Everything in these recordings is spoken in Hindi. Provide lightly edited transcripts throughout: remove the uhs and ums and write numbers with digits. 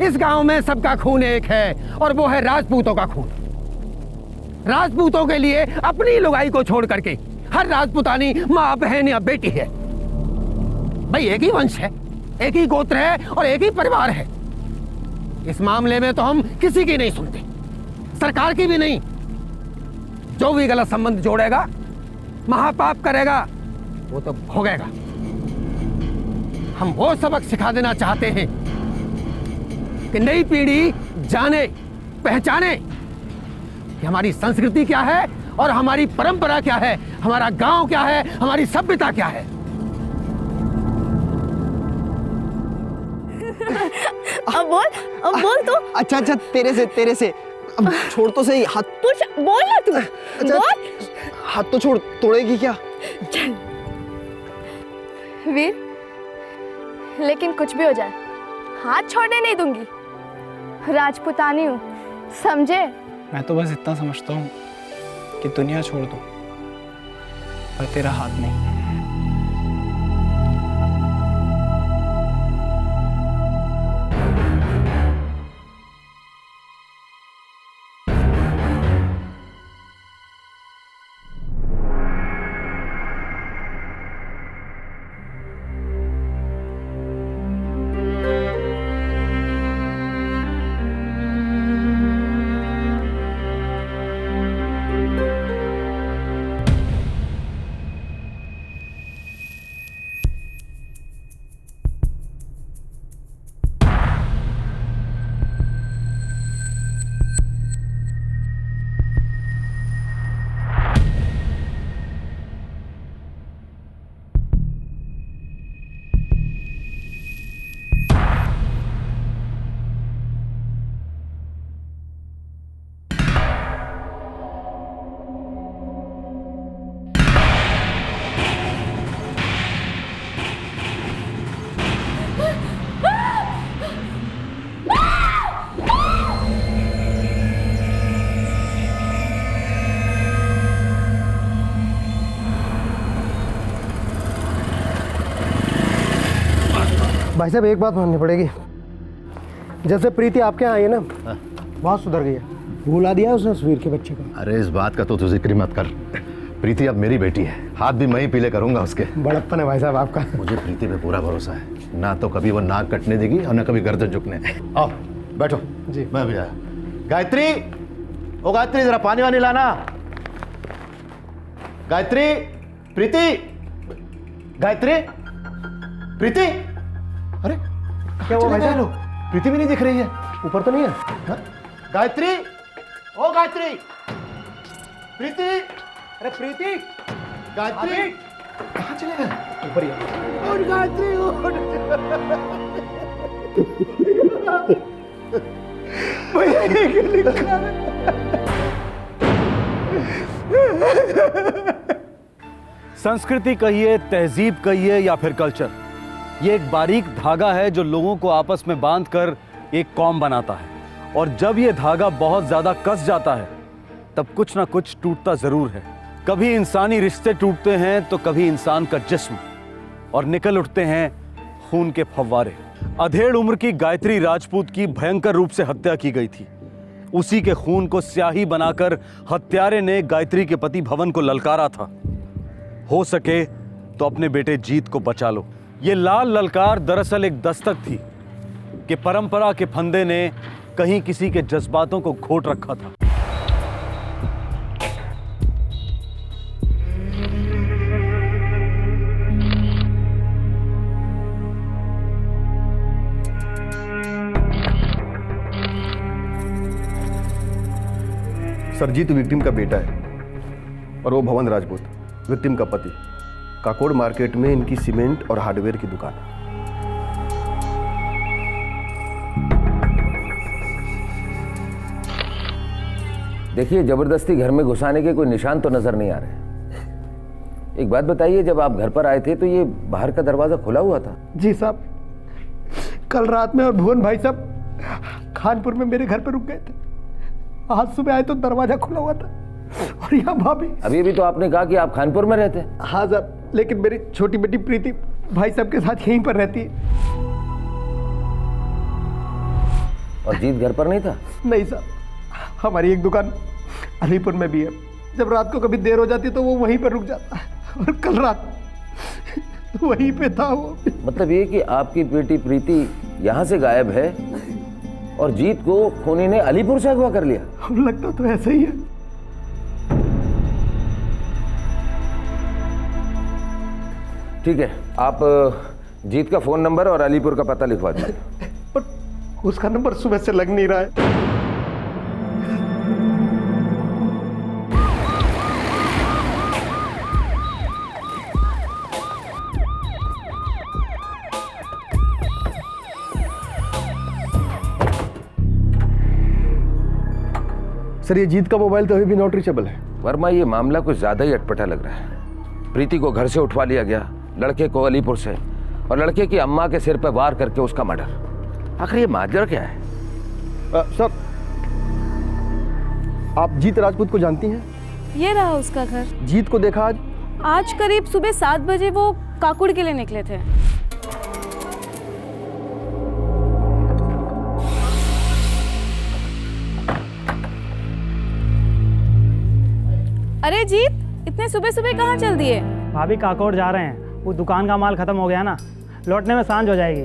इस गांव में सबका खून एक है और वो है राजपूतों का खून। राजपूतों के लिए अपनी लुगाई को छोड़ करके हर राजपूतानी माँ, बहन या बेटी है। भाई एक ही वंश है, एक ही गोत्र है और एक ही परिवार है। इस मामले में तो हम किसी की नहीं सुनते, सरकार की भी नहीं। जो भी गलत संबंध जोड़ेगा, महापाप करेगा, वो तो भोगेगा। हम वो सबक सिखा देना चाहते हैं कि नई पीढ़ी जाने, पहचाने कि हमारी संस्कृति क्या है और हमारी परंपरा क्या है, हमारा गांव क्या है, हमारी सभ्यता क्या है। अब बोल तू। अच्छा तेरे से अब छोड़ तो सही हाथ। कुछ बोल ना तू। अच्छा, बोल। हाथ तो छोड़, तोड़ेगी क्या? चल वीर, लेकिन कुछ भी हो जाए हाथ छोड़ने नहीं दूंगी। राजपूतानी हूँ, समझे? मैं तो बस इतना समझता हूँ कि दुनिया छोड़ दो पर तेरा हाथ नहीं। भाई साहब एक बात माननी पड़ेगी, जैसे प्रीति आपके यहाँ आई है ना, बहुत सुधर गई है। भुला दिया उसने उस वीर के बच्चे को। अरे इस बात का तो तू जिक्र मत कर। प्रीति अब मेरी बेटी है, हाथ भी मैं ही पीले करूंगा उसके। बड़प्पन है भाई साहब आपका। मुझे प्रीति पे पूरा भरोसा है, ना तो कभी वो नाक कटने देगी और ना कभी गर्दन झुकने। आओ बैठो जी। मैं भी आया। गायत्री, ओ गायत्री जरा पानी वानी लाना। गायत्री, प्रीति, गायत्री, प्रीति। अरे क्या हुआ भाई साहब? प्रीति भी नहीं दिख रही है। ऊपर तो नहीं है? हाँ? गायत्री, ओ गायत्री, प्रीति, अरे प्रीति, गायत्री कहाँ चले गए? ऊपर ही है। उठ गायत्री उठ। भैया ये क्या लिखा है? संस्कृति कहिए, तहजीब कहिए या फिर कल्चर, ये एक बारीक धागा है जो लोगों को आपस में बांधकर एक कौम बनाता है। और जब ये धागा बहुत ज्यादा कस जाता है तब कुछ ना कुछ टूटता जरूर है। कभी इंसानी रिश्ते टूटते हैं तो कभी इंसान का जिस्म, और निकल उठते हैं खून के फव्वारे। अधेड़ उम्र की गायत्री राजपूत की भयंकर रूप से हत्या की गई थी। उसी के खून को स्याही बनाकर हत्यारे ने गायत्री के पति भवन को ललकारा था, हो सके तो अपने बेटे जीत को बचा लो। ये लाल ललकार दरअसल एक दस्तक थी कि परंपरा के फंदे ने कहीं किसी के जज्बातों को घोट रखा था। सरजीत विक्टिम का बेटा है और वो भवन राजपूत विक्टिम का पति। काकोड़ मार्केट में इनकी सीमेंट और हार्डवेयर की दुकान है। देखिए, जबरदस्ती घर में घुसाने के कोई निशान तो नजर नहीं आ रहे। एक बात बताइए, जब आप घर पर आए थे तो ये बाहर का दरवाजा खुला हुआ था? जी साहब, कल रात में और भुवन भाई साहब खानपुर में मेरे घर पर रुक गए थे। आज सुबह आए तो दरवाजा खुला हुआ था और यहाँ भाभी। अभी भी तो आपने कहा कि आप खानपुर में रहते हैं। हाँ साहब, लेकिन मेरी छोटी बेटी प्रीति भाई साहब के साथ यहीं पर रहती है। और जीत घर पर नहीं था? नहीं साहब, हमारी एक दुकान अलीपुर में भी है। जब रात को कभी देर हो जाती तो वो वहीं पर रुक जाता है, और कल रात वहीं पे था वो। मतलब ये कि आपकी बेटी प्रीति यहाँ से गायब है और जीत को खूनी ने अलीपुर से अगवा कर लिया। लगता तो ऐसा ही है। ठीक है, आप जीत का फोन नंबर और अलीपुर का पता लिखवा दीजिए। पर उसका नंबर सुबह से लग नहीं रहा है। सर ये जीत का मोबाइल तो अभी भी नॉट रीचेबल है। वर्मा, ये मामला कुछ ज्यादा ही अटपटा लग रहा है। प्रीति को घर से उठवा लिया गया, लड़के को अलीपुर से, और लड़के की अम्मा के सिर पर वार करके उसका मर्डर। आखिर ये माजरा क्या है? सर आप जीत राजपूत को जानती हैं? ये रहा उसका घर। जीत को देखा आज? आज करीब सुबह 7 बजे वो काकुड़ के लिए निकले थे। अरे जीत, इतने सुबह सुबह कहाँ चल दिए? भाभी काकोड़ जा रहे हैं, वो दुकान का माल खत्म हो गया ना, लौटने में सांझ हो जाएगी।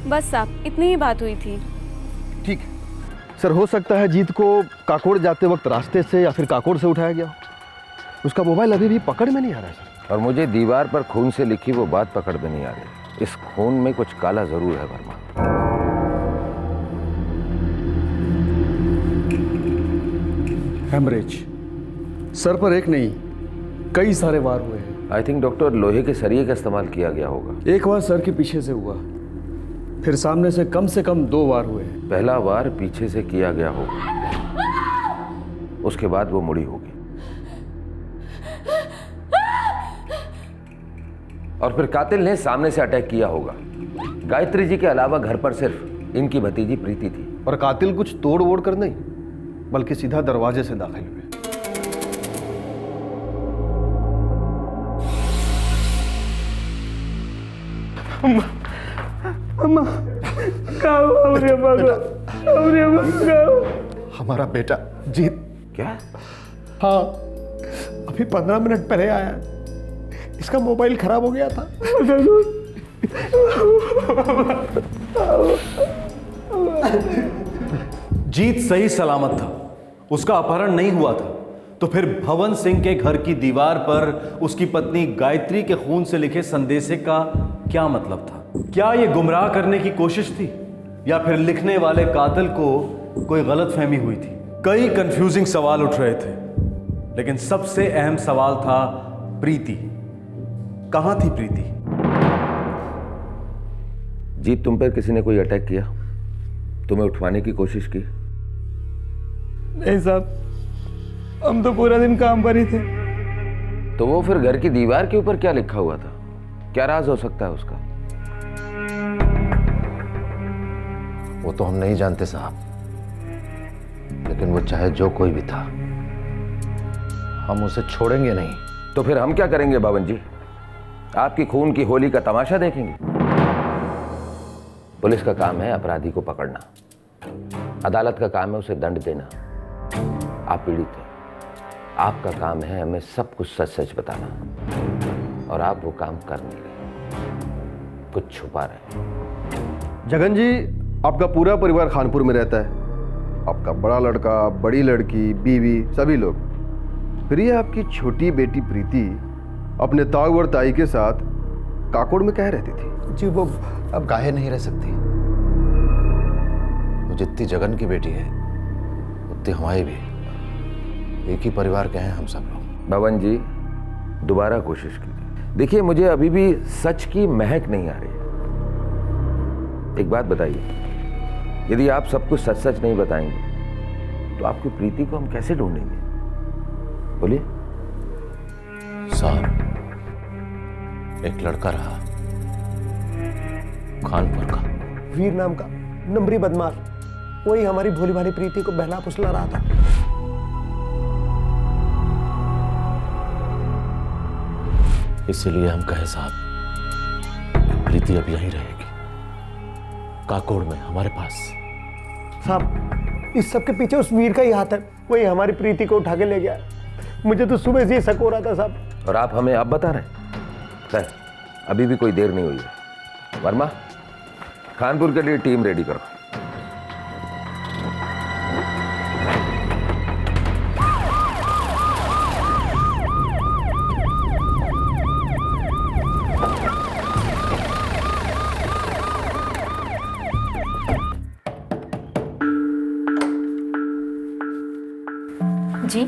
बस साहब, इतनी ही बात हुई थी। ठीक है सर, हो सकता है जीत को काकोड़ जाते वक्त रास्ते से या फिर काकोड़ से उठाया गया। उसका मोबाइल अभी भी पकड़ में नहीं आ रहा है सर। और मुझे दीवार पर खून से लिखी वो बात पकड़ में नहीं आ रही। इस खून में कुछ काला जरूर है वर्मा। हेमरेज, सर पर एक नहीं कई सारे वार हुए हैं। आई थिंक डॉक्टर, लोहे के सरिये का इस्तेमाल किया गया होगा। एक वार सर के पीछे से हुआ, फिर सामने से कम 2 वार हुए हैं। पहला वार पीछे से किया गया होगा, उसके बाद वो मुड़ी होगी, और फिर कातिल ने सामने से अटैक किया होगा। गायत्री जी के अलावा घर पर सिर्फ इनकी भतीजी प्रीति थी। और कातिल कुछ तोड़ वोड़ कर नहीं, बल्कि सीधा दरवाजे से दाखिल हुए। अम्मा हमारा बेटा जीत। क्या? हाँ, अभी 15 मिनट पहले आया है। इसका मोबाइल खराब हो गया था। जीत सही सलामत था, उसका अपहरण नहीं हुआ था, तो फिर भवन सिंह के घर की दीवार पर उसकी पत्नी गायत्री के खून से लिखे संदेशे का क्या मतलब था? क्या यह गुमराह करने की कोशिश थी, या फिर लिखने वाले कातिल को कोई गलतफहमी हुई थी? कई कंफ्यूजिंग सवाल उठ रहे थे, लेकिन सबसे अहम सवाल था प्रीति। कहां थी प्रीति? जीत, तुम पर किसी ने कोई अटैक किया? तुम्हें उठवाने की कोशिश की? नहीं साहब, हम तो पूरा दिन काम पर ही थे। तो वो फिर घर की दीवार के ऊपर क्या लिखा हुआ था? क्या राज हो सकता है उसका? वो तो हम नहीं जानते साहब, लेकिन वो चाहे जो कोई भी था, हम उसे छोड़ेंगे नहीं। तो फिर हम क्या करेंगे भवन जी? आपकी खून की होली का तमाशा देखेंगे? पुलिस का काम है अपराधी को पकड़ना, अदालत का काम है उसे दंड देना। आप पीड़ित हैं, आपका काम है हमें सब कुछ सच सच बताना, और आप वो काम कर नहीं रहे, कुछ छुपा रहे। जगन जी, आपका पूरा परिवार खानपुर में रहता है। आपका बड़ा लड़का, बड़ी लड़की, बीवी, सभी लोग। फिर ये आपकी छोटी बेटी प्रीति अपने ताऊ और ताई के साथ काकोड़ में कह रहती थी? जी वो अब काहे नहीं रह सकती। वो जितनी जगन की बेटी है उतनी हमारी भी। एक ही परिवार के हैं हम सब लोग। भवन जी, दोबारा कोशिश कीजिए। देखिए, मुझे अभी भी सच की महक नहीं आ रही। एक बात बताइए, यदि आप सब कुछ सच सच नहीं बताएंगे तो आपकी प्रीति को हम कैसे ढूंढेंगे? बोलिए। साहब, एक लड़का रहा खानपुर का, वीर नाम का नंबरी बदमाश, वही हमारी भोली भाली प्रीति को बहला फुसला रहा था। इसीलिए हम कहे साहब, प्रीति अब यहीं रहेगी, काकोड़ में हमारे पास। साहब इस सब के पीछे उस वीर का ही हाथ है, वही हमारी प्रीति को उठा के ले गया। मुझे तो सुबह से ही शक हो रहा था साहब। और आप हमें अब बता रहे हैं? सर अभी भी कोई देर नहीं हुई है। वर्मा, कानपुर के लिए टीम रेडी करो। जी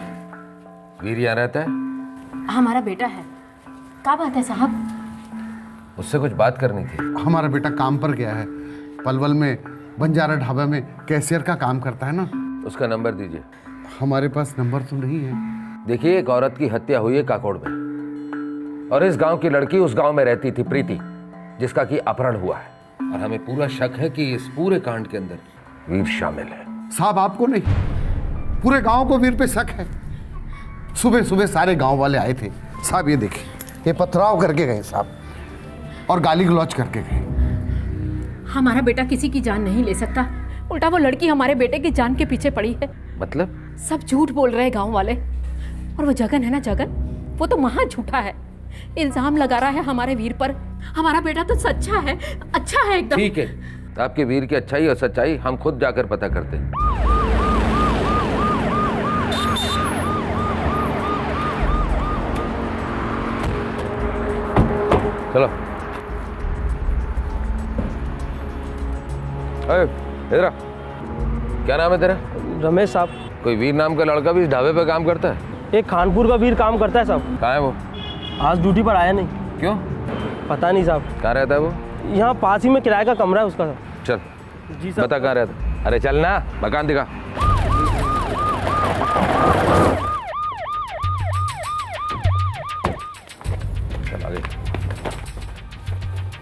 वीर यहाँ रहता है? हमारा बेटा है। क्या बात है साहब? उससे कुछ बात करनी थी। हमारा बेटा काम पर गया है, पलवल में बंजारा ढाबा में कैशियर का काम करता है ना। उसका नंबर दीजिए। हमारे पास नंबर तो नहीं है। देखिए, एक औरत की हत्या हुई है काकोड़ में, और इस गांव की लड़की उस गांव में रहती थी, प्रीति, जिसका कि अपहरण हुआ है। और हमें पूरा शक है कि इस पूरे कांड के अंदर वीर शामिल है। साहब आपको नहीं, पूरे गांव को वीर पे शक है। सुबह सुबह सारे गांव वाले आए थे साहब, ये देखिए, ये पथराव करके गए साहब, और गाली गलौज करके गए। हमारा बेटा किसी की जान नहीं ले सकता, उल्टा वो लड़की हमारे बेटे की जान के पीछे पड़ी है। मतलब? सब झूठ बोल रहे हैं गांव वाले। और वो जगन है ना, जगन, वो तो महा झूठा है। इल्जाम लगा रहा है हमारे वीर पर। हमारा बेटा तो सच्चा है, अच्छा है एकदम। ठीक है, आपके वीर की अच्छाई और सच्चाई हम खुद जाकर पता करते हैं। चलो। इधर आ। क्या नाम है तेरा? रमेश साहब। कोई वीर नाम का लड़का भी इस ढाबे पे काम करता है? एक कानपुर का वीर काम करता है साहब। कहाँ है वो? आज ड्यूटी पर आया नहीं। क्यों? पता नहीं साहब। कहाँ रहता है वो? यहाँ पास ही में किराए का कमरा है उसका साहब। चल जी साहब। बता कहाँ रहता है। अरे चल ना, मकान दिखा। चल आगे।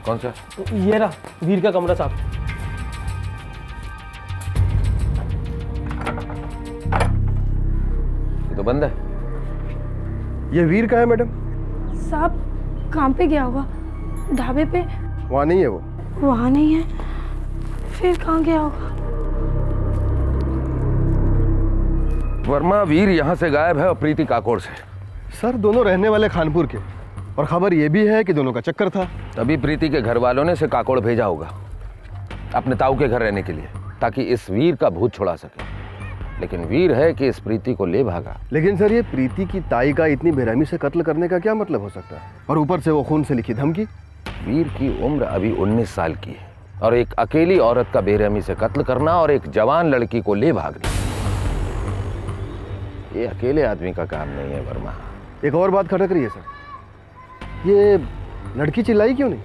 कौन सा? ये रहा वीर का कमरा साहब। ये तो बंद है। ये वीर का है मैडम? साहब काम पे गया होगा, ढाबे पे। वहाँ नहीं है वो। वहाँ नहीं है, फिर कहाँ गया होगा? वर्मा, वीर यहाँ से गायब है और प्रीति काकोड़ से। सर दोनों रहने वाले खानपुर के, और खबर ये भी है कि दोनों का चक्कर था। तभी प्रीति के घर वालों ने इसे काकोड़ भेजा होगा अपने ताऊ के घर रहने के लिए, ताकि इस वीर का भूत छुड़ा सके। लेकिन वीर है कि इस प्रीति को ले भागा। लेकिन सर ये प्रीति की ताई का इतनी बेरहमी से कत्ल करने का क्या मतलब हो सकता है? और ऊपर से वो खून से लिखी धमकी। वीर की उम्र अभी 19 साल की है, और एक अकेली औरत का बेरहमी से कत्ल करना और एक जवान लड़की को ले भागना, ये अकेले आदमी का काम नहीं है वर्मा। एक और बात खटक रही है सर, ये लड़की चिल्लाई क्यों नहीं,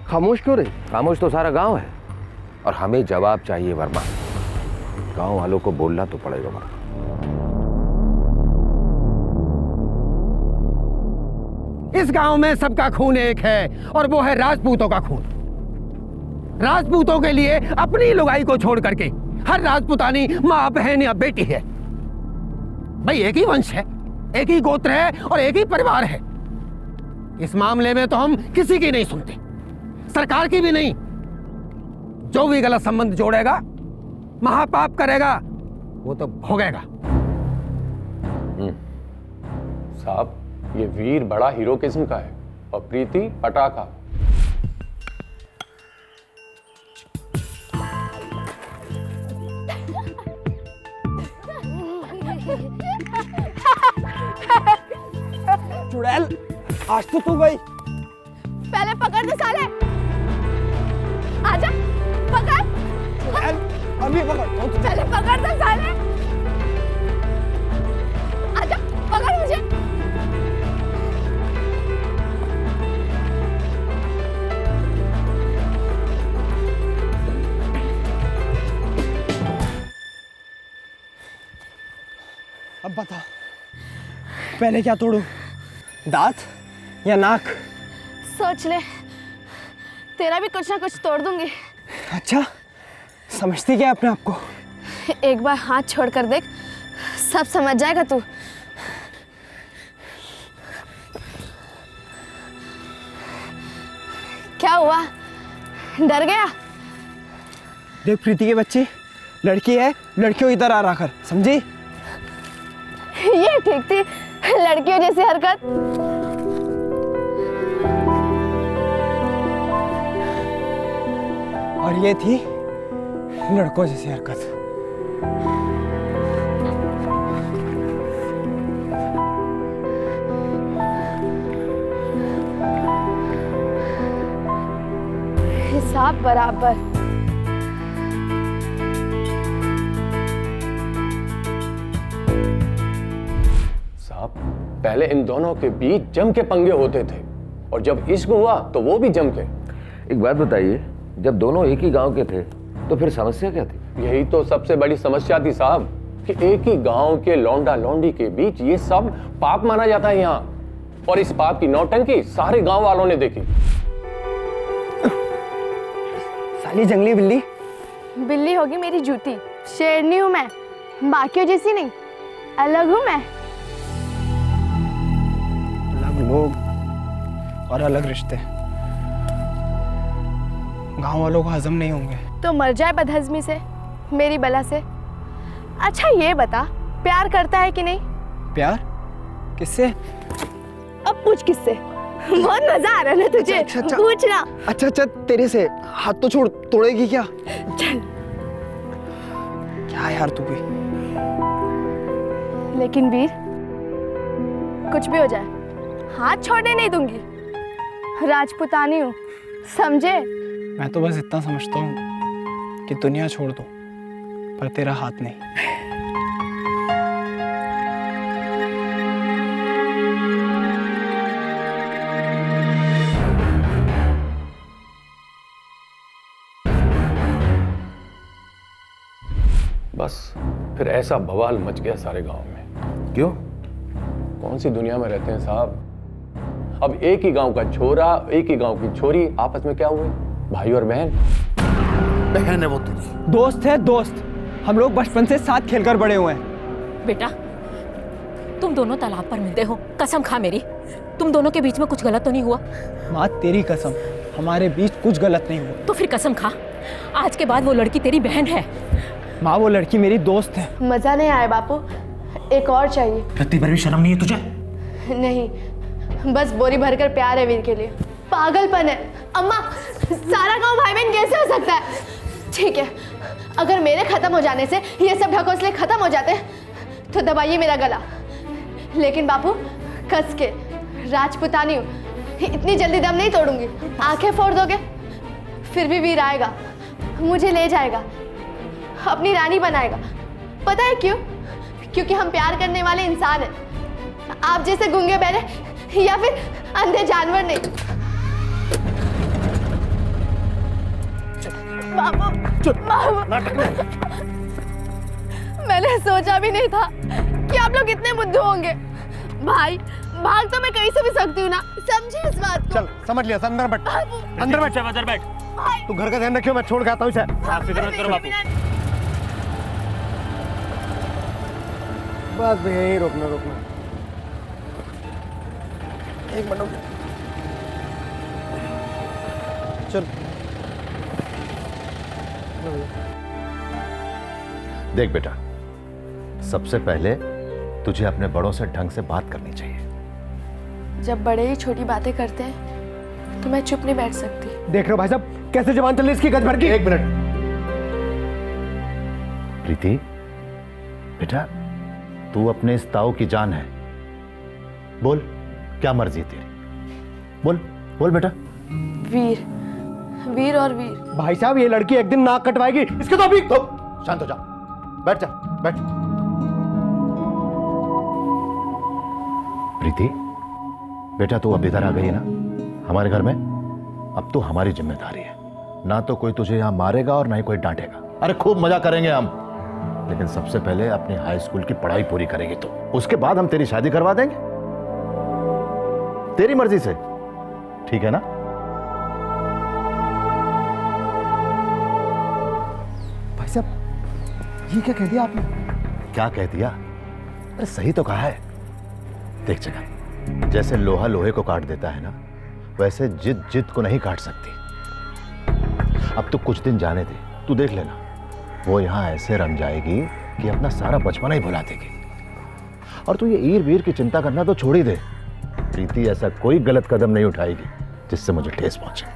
खामोश क्यों रही? खामोश तो सारा गांव है, और हमें जवाब चाहिए वर्मा। गांव वालों को बोलना तो पड़ेगा वर्मा। इस गांव में सबका खून एक है, और वो है राजपूतों का खून। राजपूतों के लिए अपनी लुगाई को छोड़ करके हर राजपूतानी मां, बहन या बेटी है। भाई एक ही वंश है, एक ही गोत्र है और एक ही परिवार है। इस मामले में तो हम किसी की नहीं सुनते, सरकार की भी नहीं। जो भी गलत संबंध जोड़ेगा, महापाप करेगा, वो तो भोगेगा। साहब, ये वीर बड़ा हीरो किस्म का है और प्रीति पटाखा। चुड़ैल, आज तो तू गई। पहले पकड़ दे साले। आजा, पकड़। चुड़ैल, अभी पकड़। पहले पकड़ दे साले। आजा, पकड़ मुझे। अब बता, पहले क्या तोड़ूं, दांत या नाक? सोच ले, तेरा भी कुछ ना कुछ तोड़ दूंगी। अच्छा, समझती क्या अपने आप को? एक बार हाथ छोड़ कर देख, सब समझ जाएगा तू। क्या हुआ, डर गया? देख प्रीति के बच्चे, लड़की है, लड़कियों की तरह रखकर, समझी? ये ठीक थी, लड़कियों जैसी हरकत। और ये थी लड़कों जैसी हरकत। हिसाब बराबर। साहब, पहले इन दोनों के बीच जम के पंगे होते थे और जब इश्क हुआ तो वो भी जम के। एक बात बताइए, जब दोनों एक ही गांव के थे तो फिर समस्या क्या थी? यही तो सबसे बड़ी समस्या थी साहब, कि एक ही गांव के लौंडा लौंडी के बीच ये सब पाप माना जाता है यहाँ, और इस पाप की नौटंकी सारे गांव वालों ने देखी। साली जंगली बिल्ली। बिल्ली होगी मेरी जूती, शेरनी हूँ मैं, बाकियों जैसी नहीं, अलग हूँ मैं। अलग लोग और अलग रिश्ते गांव वालों को हजम नहीं होंगे। तो मर जाए बदहजमी से, मेरी बला से। अच्छा ये बता, प्यार करता है कि नहीं? प्यार किससे? अब पूछ किससे? बहुत मजा आ रहा है ना तुझे? अच्छा। पूछना। अच्छा तेरे से। हाथ तो छोड़, तोड़ेगी क्या? चल। क्या यार तू भी? लेकिन वीर, कुछ भी हो जाए, हाथ छोड़ने नहीं दूंगी। राजपुतानी हूँ, समझे? मैं तो बस इतना समझता हूँ कि दुनिया छोड़ दो, पर तेरा हाथ नहीं। बस फिर ऐसा बवाल मच गया सारे गांव में। क्यों? कौन सी दुनिया में रहते हैं साहब? अब एक ही गांव का छोरा, एक ही गांव की छोरी आपस में क्या हुए? भाई और बहन। बहन है वो तुझी। दोस्त है दोस्त, हम लोग बचपन से साथ खेलकर बड़े हुए हैं। बेटा, तुम दोनों तालाब पर मिलते हो, कसम खा मेरी, तुम दोनों के बीच में कुछ गलत तो नहीं हुआ? माँ तेरी कसम, हमारे बीच कुछ गलत नहीं हुआ। तो फिर कसम खा, आज के बाद वो लड़की तेरी बहन है। माँ वो लड़की मेरी दोस्त है। मजा नहीं आया बापू, एक और चाहिए। रत्ती पर भी शर्म नहीं है तुझे? नहीं, बस बोरी भरकर प्यार है वीर के लिए। पागलपन है। अम्मा, सारा गांव भाई बहन कैसे हो सकता है? ठीक है, अगर मेरे खत्म हो जाने से ये सब ढकोसले खत्म हो जाते तो दबाइए मेरा गला, लेकिन बापू कस के, राजपुतानी हूँ, इतनी जल्दी दम नहीं तोड़ूंगी। आंखें फोड़ दोगे फिर भी वीर आएगा, मुझे ले जाएगा, अपनी रानी बनाएगा। पता है क्यों? क्योंकि हम प्यार करने वाले इंसान हैं, आप जैसे गूंगे बहरे या फिर अंधे जानवर नहीं। बाबू, मैंने सोचा भी नहीं था कि आप लोग इतने बुद्धू होंगे। भाई, भाग तो मैं कहीं से भी सकती हूँ ना, समझे इस बात को? चल समझ लिया, अंदर बैठ, अंदर बैठ, अंदर बैठ। तू घर का ध्यान रखियो, मैं छोड़ के आता हूँ इसे। बस भैया यही रोकना। एक मिनट चल। देख बेटा, सबसे पहले तुझे अपने बड़ों से ढंग से बात करनी चाहिए। जब बड़े ही छोटी बातें करते हैं तो मैं चुप नहीं बैठ सकती। देख रहे हो भाई साहब कैसे जबान चल रही इसकी गज भर की। एक मिनट प्रीति, बेटा तू अपने इस ताऊ की जान है, बोल क्या मर्जी है तेरी, बोल बेटा। वीर और वीर। भाई साहब ये लड़की एक दिन नाक कटवाएगी, इसके तो अभी तो शांत हो जा, बैठ जा, बैठ। प्रीति बेटा, तू अब इधर आ गई है ना हमारे घर में, अब तो हमारी जिम्मेदारी है, ना तो कोई तुझे यहां मारेगा और ना ही कोई डांटेगा। अरे खूब मजा करेंगे हम, लेकिन सबसे पहले अपनी हाई स्कूल की पढ़ाई पूरी करेगी तो उसके बाद हम तेरी शादी करवा देंगे, तेरी मर्जी से, ठीक है ना? भाई साहब ये क्या कह दिया आपने? क्या कह दिया? अरे सही तो कहा है। देख जगह, जैसे लोहा लोहे को काट देता है ना, वैसे जिद जिद को नहीं काट सकती। अब तो कुछ दिन जाने दे, तू देख लेना, वो यहाँ ऐसे रम जाएगी कि अपना सारा बचपना ही भुला देगी। और तू ये ईर वीर की चिंता करना तो छोड़ ही दे। प्रीति ऐसा कोई गलत कदम नहीं उठाएगी जिससे मुझे ठेस पहुंचे।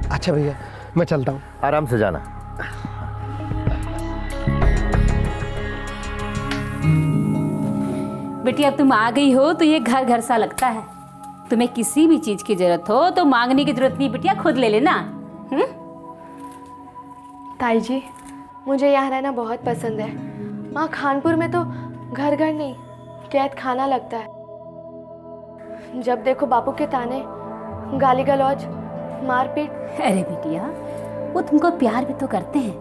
अच्छा भैया, मैं चलता हूँ। आराम से जाना। बेटी अब तुम आ गई हो तो ये घर घर सा लगता है। तुम्हें किसी भी चीज की जरूरत हो तो मांगने की जरूरत नहीं बेटिया, खुद ले लेना। ताई जी, मुझे यहाँ रहना बहुत पसंद है। वहाँ खानपुर में तो घर घर नहीं, कैद खाना लगता है। जब देखो बापू के ताने, गाली गलौज, मारपीट। अरे बेटिया, वो तुमको प्यार भी तो करते हैं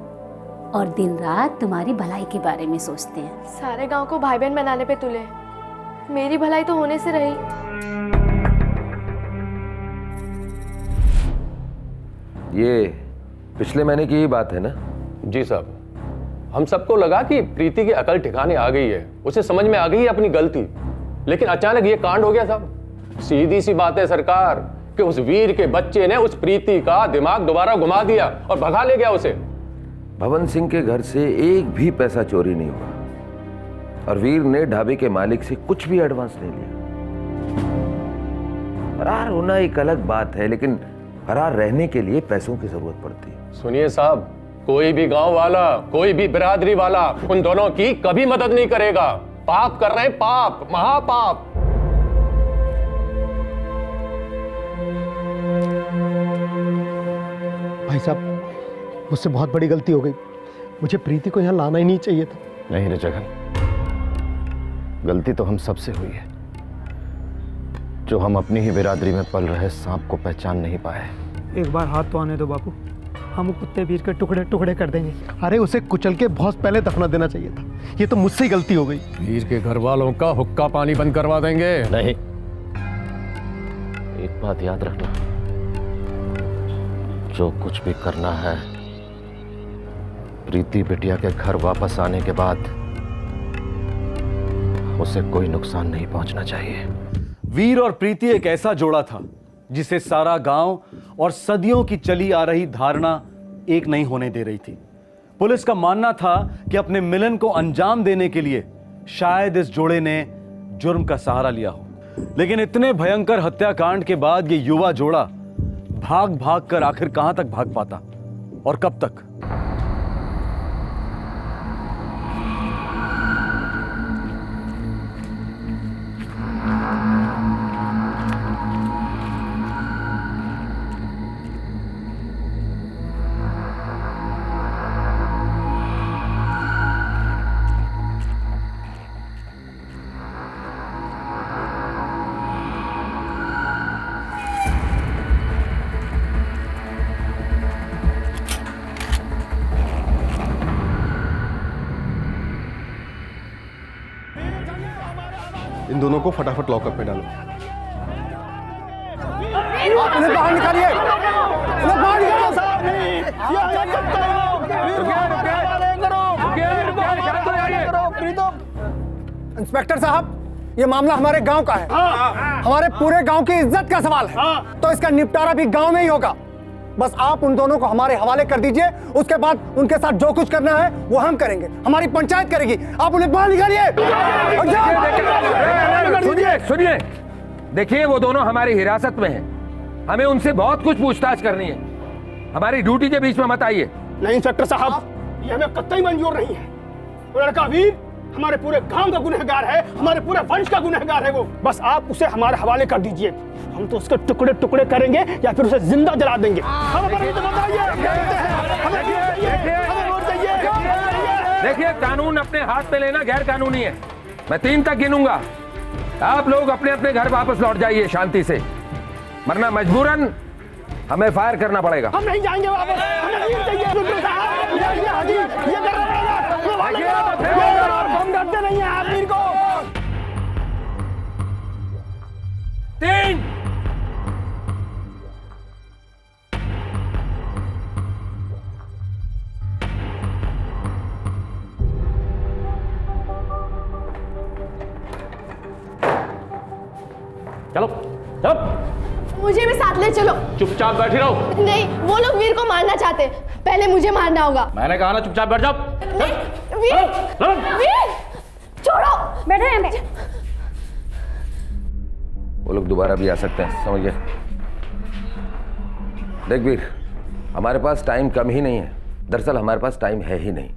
और दिन रात तुम्हारी भलाई के बारे में सोचते हैं। सारे गांव को भाई बहन बनाने पे तुले, मेरी भलाई तो होने से रही। ये पिछले महीने की ही बात है ना? जी साहब, हम सबको लगा कि प्रीति की अकल ठिकाने आ गई है, उसे समझ में आ गई है अपनी गलती, लेकिन अचानक ये कांड हो गया साहब। सीधी सी बात है सरकार कि उस वीर के बच्चे ने उस प्रीति का दिमाग दोबारा घुमा दिया और भगा ले गया उसे। भवन सिंह के घर से एक भी पैसा चोरी नहीं हुआ और वीर ने ढाबे के मालिक से कुछ भी एडवांस नहीं लिया। फरार होना एक अलग बात है, लेकिन फरार रहने के लिए पैसों की जरूरत पड़ती है। सुनिए साहब, कोई भी गांव वाला, कोई भी बिरादरी वाला उन दोनों की कभी मदद नहीं करेगा। पाप कर रहे हैं, पाप, महापाप। भाई साहब, मुझसे बहुत बड़ी गलती हो गई। मुझे प्रीति को यहाँ लाना ही नहीं चाहिए था। नहीं रे जगन, गलती तो हम सबसे हुई है जो हम अपनी ही बिरादरी में पल रहे सांप को पहचान नहीं पाए। एक बार हाथ तो आने दो बापू, हम कुत्ते वीर के टुकड़े टुकड़े कर देंगे। अरे उसे कुचल के बहुत पहले दफना देना चाहिए था। ये तो मुझसे ही गलती हो गई। वीर के घर वालों का हुक्का पानी बंद करवा देंगे। नहीं, एक बात याद रखना, जो कुछ भी करना है प्रीति बिटिया के घर वापस आने के बाद उसे कोई नुकसान नहीं पहुंचना चाहिए। वीर और प्रीति एक ऐसा जोड़ा था जिसे सारा गांव और सदियों की चली आ रही धारणा एक नहीं होने दे रही थी। पुलिस का मानना था कि अपने मिलन को अंजाम देने के लिए शायद इस जोड़े ने जुर्म का सहारा लिया हो, लेकिन इतने भयंकर हत्याकांड के बाद ये युवा जोड़ा भाग भाग कर आखिर कहां तक भाग पाता और कब तक? इन दोनों को फटाफट लॉकअप में डालो। आप उन्हें बाहर निकालिए, उन्हें बाहर निकालो साहब। इंस्पेक्टर साहब, ये मामला हमारे गांव का है। हमारे पूरे गांव की इज्जत का सवाल है, तो इसका निपटारा भी गांव में ही होगा। बस आप उन दोनों को हमारे हवाले कर दीजिए, उसके बाद उनके साथ जो कुछ करना है वो हम करेंगे, हमारी पंचायत करेगी। आप उन्हें बाहर निकालिए। सुनिए सुनिए, देखिए वो दोनों हमारी हिरासत में हैं, हमें उनसे बहुत कुछ पूछताछ करनी है। हमारी ड्यूटी के बीच में मत आइए। नहीं इंस्पेक्टर साहब, ये हमें कतई मंजूर नहीं है। वो लड़का वीर हमारे पूरे गांव का गुनहगार है, हमारे पूरे वंश का गुनहगार है वो। बस आप उसे हमारे हवाले कर दीजिए, हम तो उसके टुकड़े टुकड़े करेंगे या फिर उसे जिंदा जला देंगे। देखिए, कानून अपने हाथ में लेना गैर कानूनी है। मैं 3 तक गिनूंगा, आप लोग अपने अपने घर वापस लौट जाइए शांति से, वरना मजबूरन हमें फायर करना पड़ेगा। हम नहीं जाएंगे वापस, हमें नहीं चाहिए। हम डरते नहीं हैं आप वीर को। 3 चलो चलो। मुझे भी साथ ले चलो। चुपचाप बैठी रहो। नहीं, वो लोग वीर को मारना चाहते, पहले मुझे मारना होगा। मैंने कहा ना चुपचाप बैठ जाओ। वीर छोड़ो, बैठो यहाँ पे। वो लोग दोबारा भी आ सकते हैं, समझ गए? देख वीर, हमारे पास टाइम कम ही नहीं है। दरअसल हमारे पास टाइम है ही नहीं।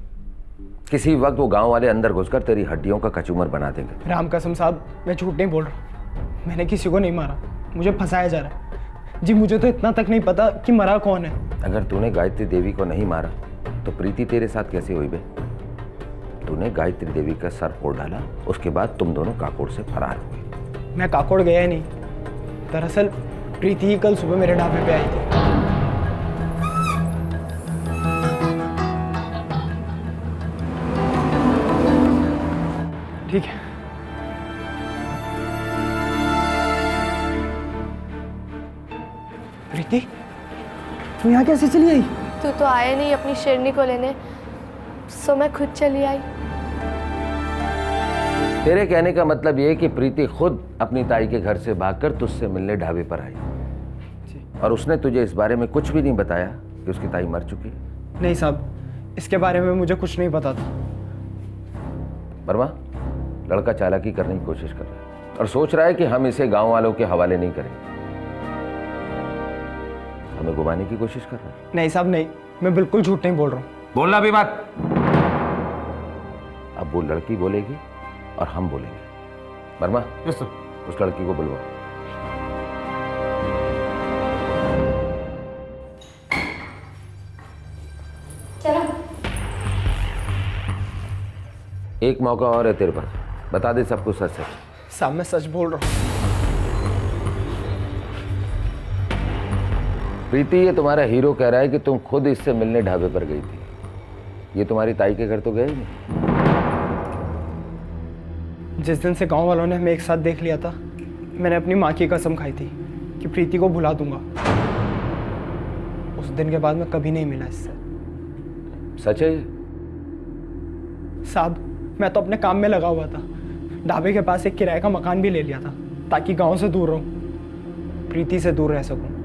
किसी वक्त वो गांव वाले अंदर घुसकर तेरी हड्डियों का कचूमर बना देंगे। राम कसम साहब, मैं झूठ नहीं बोल रहा। मैंने किसी को नहीं मारा, मुझे फंसाया जा रहा है। जी मुझे तो इतना तक नहीं पता कि मरा कौन है। अगर तूने गायत्री देवी को नहीं मारा तो प्रीति तेरे साथ कैसे हुई बे? तूने गायत्री देवी का सर फोड़ डाला, उसके बाद तुम दोनों काकोड़ से फरार हुए। मैं काकोड़ गया ही नहीं। दरअसल प्रीति ही कल सुबह मेरे ढाबे पे आई थी। ठीक है। प्रीति, तू यहाँ कैसे चली आई? तू तो आया नहीं अपनी शेरनी को लेने, सो मैं खुद चली आई। तेरे कहने का मतलब ये कि प्रीति खुद अपनी ताई के घर से भागकर तुझसे मिलने ढाबे पर आई और उसने तुझे इस बारे में कुछ भी नहीं बताया कि उसकी ताई मर चुकी है? नहीं साहब, इसके बारे में मुझे कुछ नहीं पता था। वर्मा, लड़का चालाकी करने की कोशिश कर रहा है और सोच रहा है कि हम इसे गांव वालों के हवाले नहीं करेंगे। हमें घुमाने की कोशिश कर रहा है। नहीं साहब नहीं, मैं बिल्कुल झूठ नहीं बोल रहा हूँ। बोलना भी मत। अब वो लड़की बोलेगी और हम बोलेंगे। Verma, yes sir. उस लड़की को बुलवा। चलो। एक मौका और है तेरे पास, बता दे सब कुछ सच सच। साहब मैं सच बोल रहा हूँ। प्रीति, ये तुम्हारा हीरो कह रहा है कि तुम खुद इससे मिलने ढाबे पर गई थी। ये तुम्हारी ताई के घर तो गए ही नहीं। जिस दिन से गांव वालों ने हमें एक साथ देख लिया था, मैंने अपनी माँ की कसम खाई थी कि प्रीति को भुला दूंगा। उस दिन के बाद मैं कभी नहीं मिला इससे। सच है? साहब मैं तो अपने काम में लगा हुआ था। ढाबे के पास एक किराए का मकान भी ले लिया था ताकि गांव से दूर रहूं, प्रीति से दूर रह सकूं।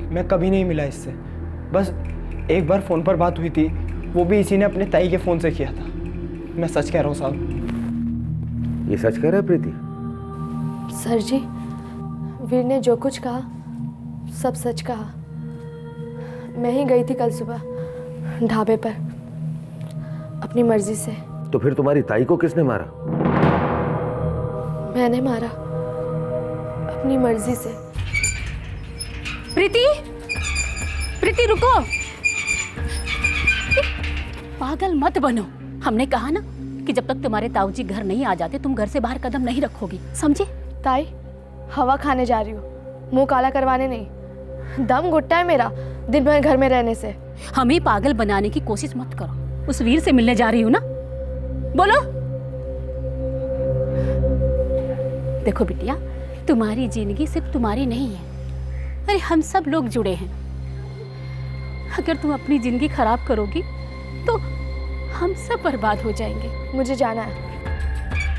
मैं कभी नहीं मिला इससे। बस एक बार फ़ोन पर बात हुई थी, वो भी इसी ने अपने ताई के फ़ोन से किया था। मैं सच कह रहा हूँ साहब। ये सच कह रहा है प्रीति? सर जी, वीर ने जो कुछ कहा सब सच कहा। मैं ही गई थी कल सुबह ढाबे पर अपनी मर्जी से। तो फिर तुम्हारी ताई को किसने मारा? मैंने मारा अपनी मर्जी से। प्रीति, प्रीति रुको, पागल मत बनो। हमने कहा ना कि जब तक तुम्हारे ताऊजी घर नहीं आ जाते तुम घर से बाहर कदम नहीं रखोगी, समझे? ताई, हवा खाने जा रही हूँ, मुंह काला करवाने नहीं। दम घुटता है मेरा दिन भर घर में रहने से। हमें पागल बनाने की कोशिश मत करो। उस वीर से मिलने जा रही हूँ ना, बोलो। देखो बिटिया, तुम्हारी जिंदगी सिर्फ तुम्हारी नहीं है, अरे हम सब लोग जुड़े हैं। अगर तुम अपनी जिंदगी खराब करोगी तो हम सब बर्बाद हो जाएंगे। मुझे जाना है।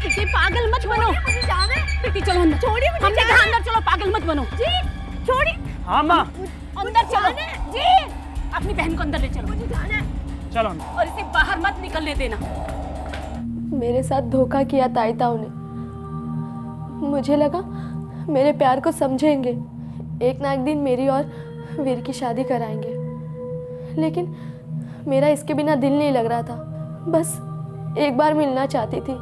प्रीति पागल मत बनो। मुझे जाना है। प्रीति चलो अंदर। छोड़िए मुझे। हमने कहा अंदर चलो, पागल मत बनो। जी छोड़िए। हाँ माँ, अंदर चलो जी। अपनी बहन को अंदर ले चलो। मुझे जाना है। चलो। और इसे बाहर मत निकलने देना। मेरे साथ धोखा किया ताई ताऊ ने। मुझे लगा मेरे प्यार को समझेंगे, एक ना एक दिन मेरी और वीर की शादी कराएंगे, लेकिन मेरा इसके बिना दिल नहीं लग रहा था। बस एक बार मिलना चाहती थी,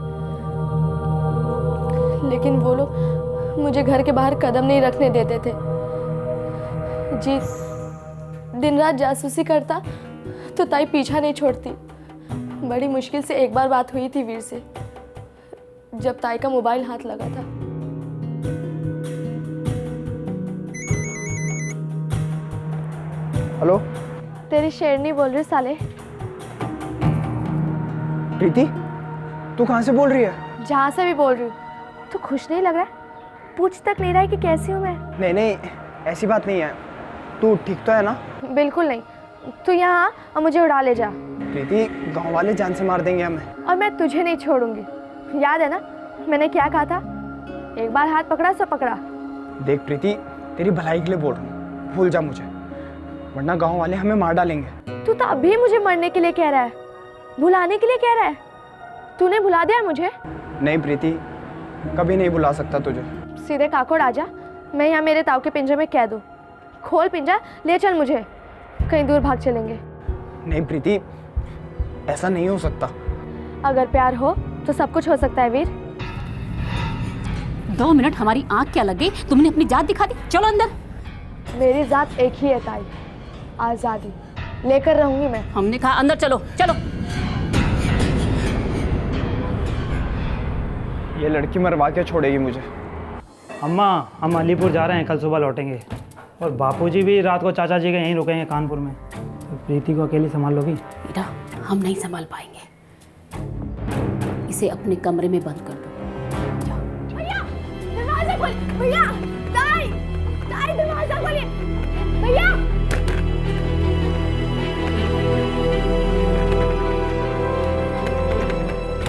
लेकिन वो लोग मुझे घर के बाहर कदम नहीं रखने देते थे। जी दिन रात जासूसी करता तो ताई पीछा नहीं छोड़ती। बड़ी मुश्किल से एक बार बात हुई थी वीर से, जब ताई का मोबाइल हाथ लगा था। हेलो, तेरी शेरनी बोल रही साले। प्रीति, तू कहाँ से बोल रही है? जहाँ से भी बोल रही हूँ। तू खुश नहीं लग रहा है? पूछ तक नहीं रहा है कि कैसी हूँ मैं। नहीं नहीं, ऐसी बात नहीं है। तू ठीक तो है ना? बिल्कुल नहीं। तू यहाँ आ और मुझे उड़ा ले जा। प्रीति, गांव वाले जान से मार देंगे हमें। और मैं तुझे नहीं छोड़ूंगी। याद है ना मैंने क्या कहा था? एक बार हाथ पकड़ा सो पकड़ा। देख प्रीति, तेरी भलाई के लिए बोल रहा हूँ, भूल जा मुझे, वरना गांव वाले हमें मार डालेंगे। तू तो अभी मुझे मरने के लिए कह रहा है, भुलाने के लिए कह रहा है। तूने भुला दिया मुझे? नहीं प्रीति, कभी नहीं भुला सकता तुझे। सीधे काकोड़ आजा, मैं यहाँ मेरे ताऊ के पिंजरे में कह दूँ। खोल पिंजरा, ले चल मुझे, कहीं दूर भाग चलेंगे। नहीं प्रीति, ऐसा नहीं हो सकता। अगर प्यार हो तो सब कुछ हो सकता है वीर। 2 मिनट हमारी आंख क्या लग गई, तुमने अपनी जात दिखा दी। चलो अंदर। मेरी जात एक ही है ताई, आजादी लेकर रहूंगी मैं। हमने कहा अंदर चलो। चलो। ये लड़की मरवा के छोड़ेगी मुझे। अम्मा, हम अलीपुर जा रहे हैं, कल सुबह लौटेंगे। और बापूजी भी रात को चाचा जी के यहीं रुकेंगे कानपुर में। तो प्रीति को अकेली संभाल लोगी? बेटा, हम नहीं संभाल पाएंगे, इसे अपने कमरे में बंद कर दो। भैया दरवाजा खोलिए, भैया ताई ताई दरवाजा खोलिए, भैया।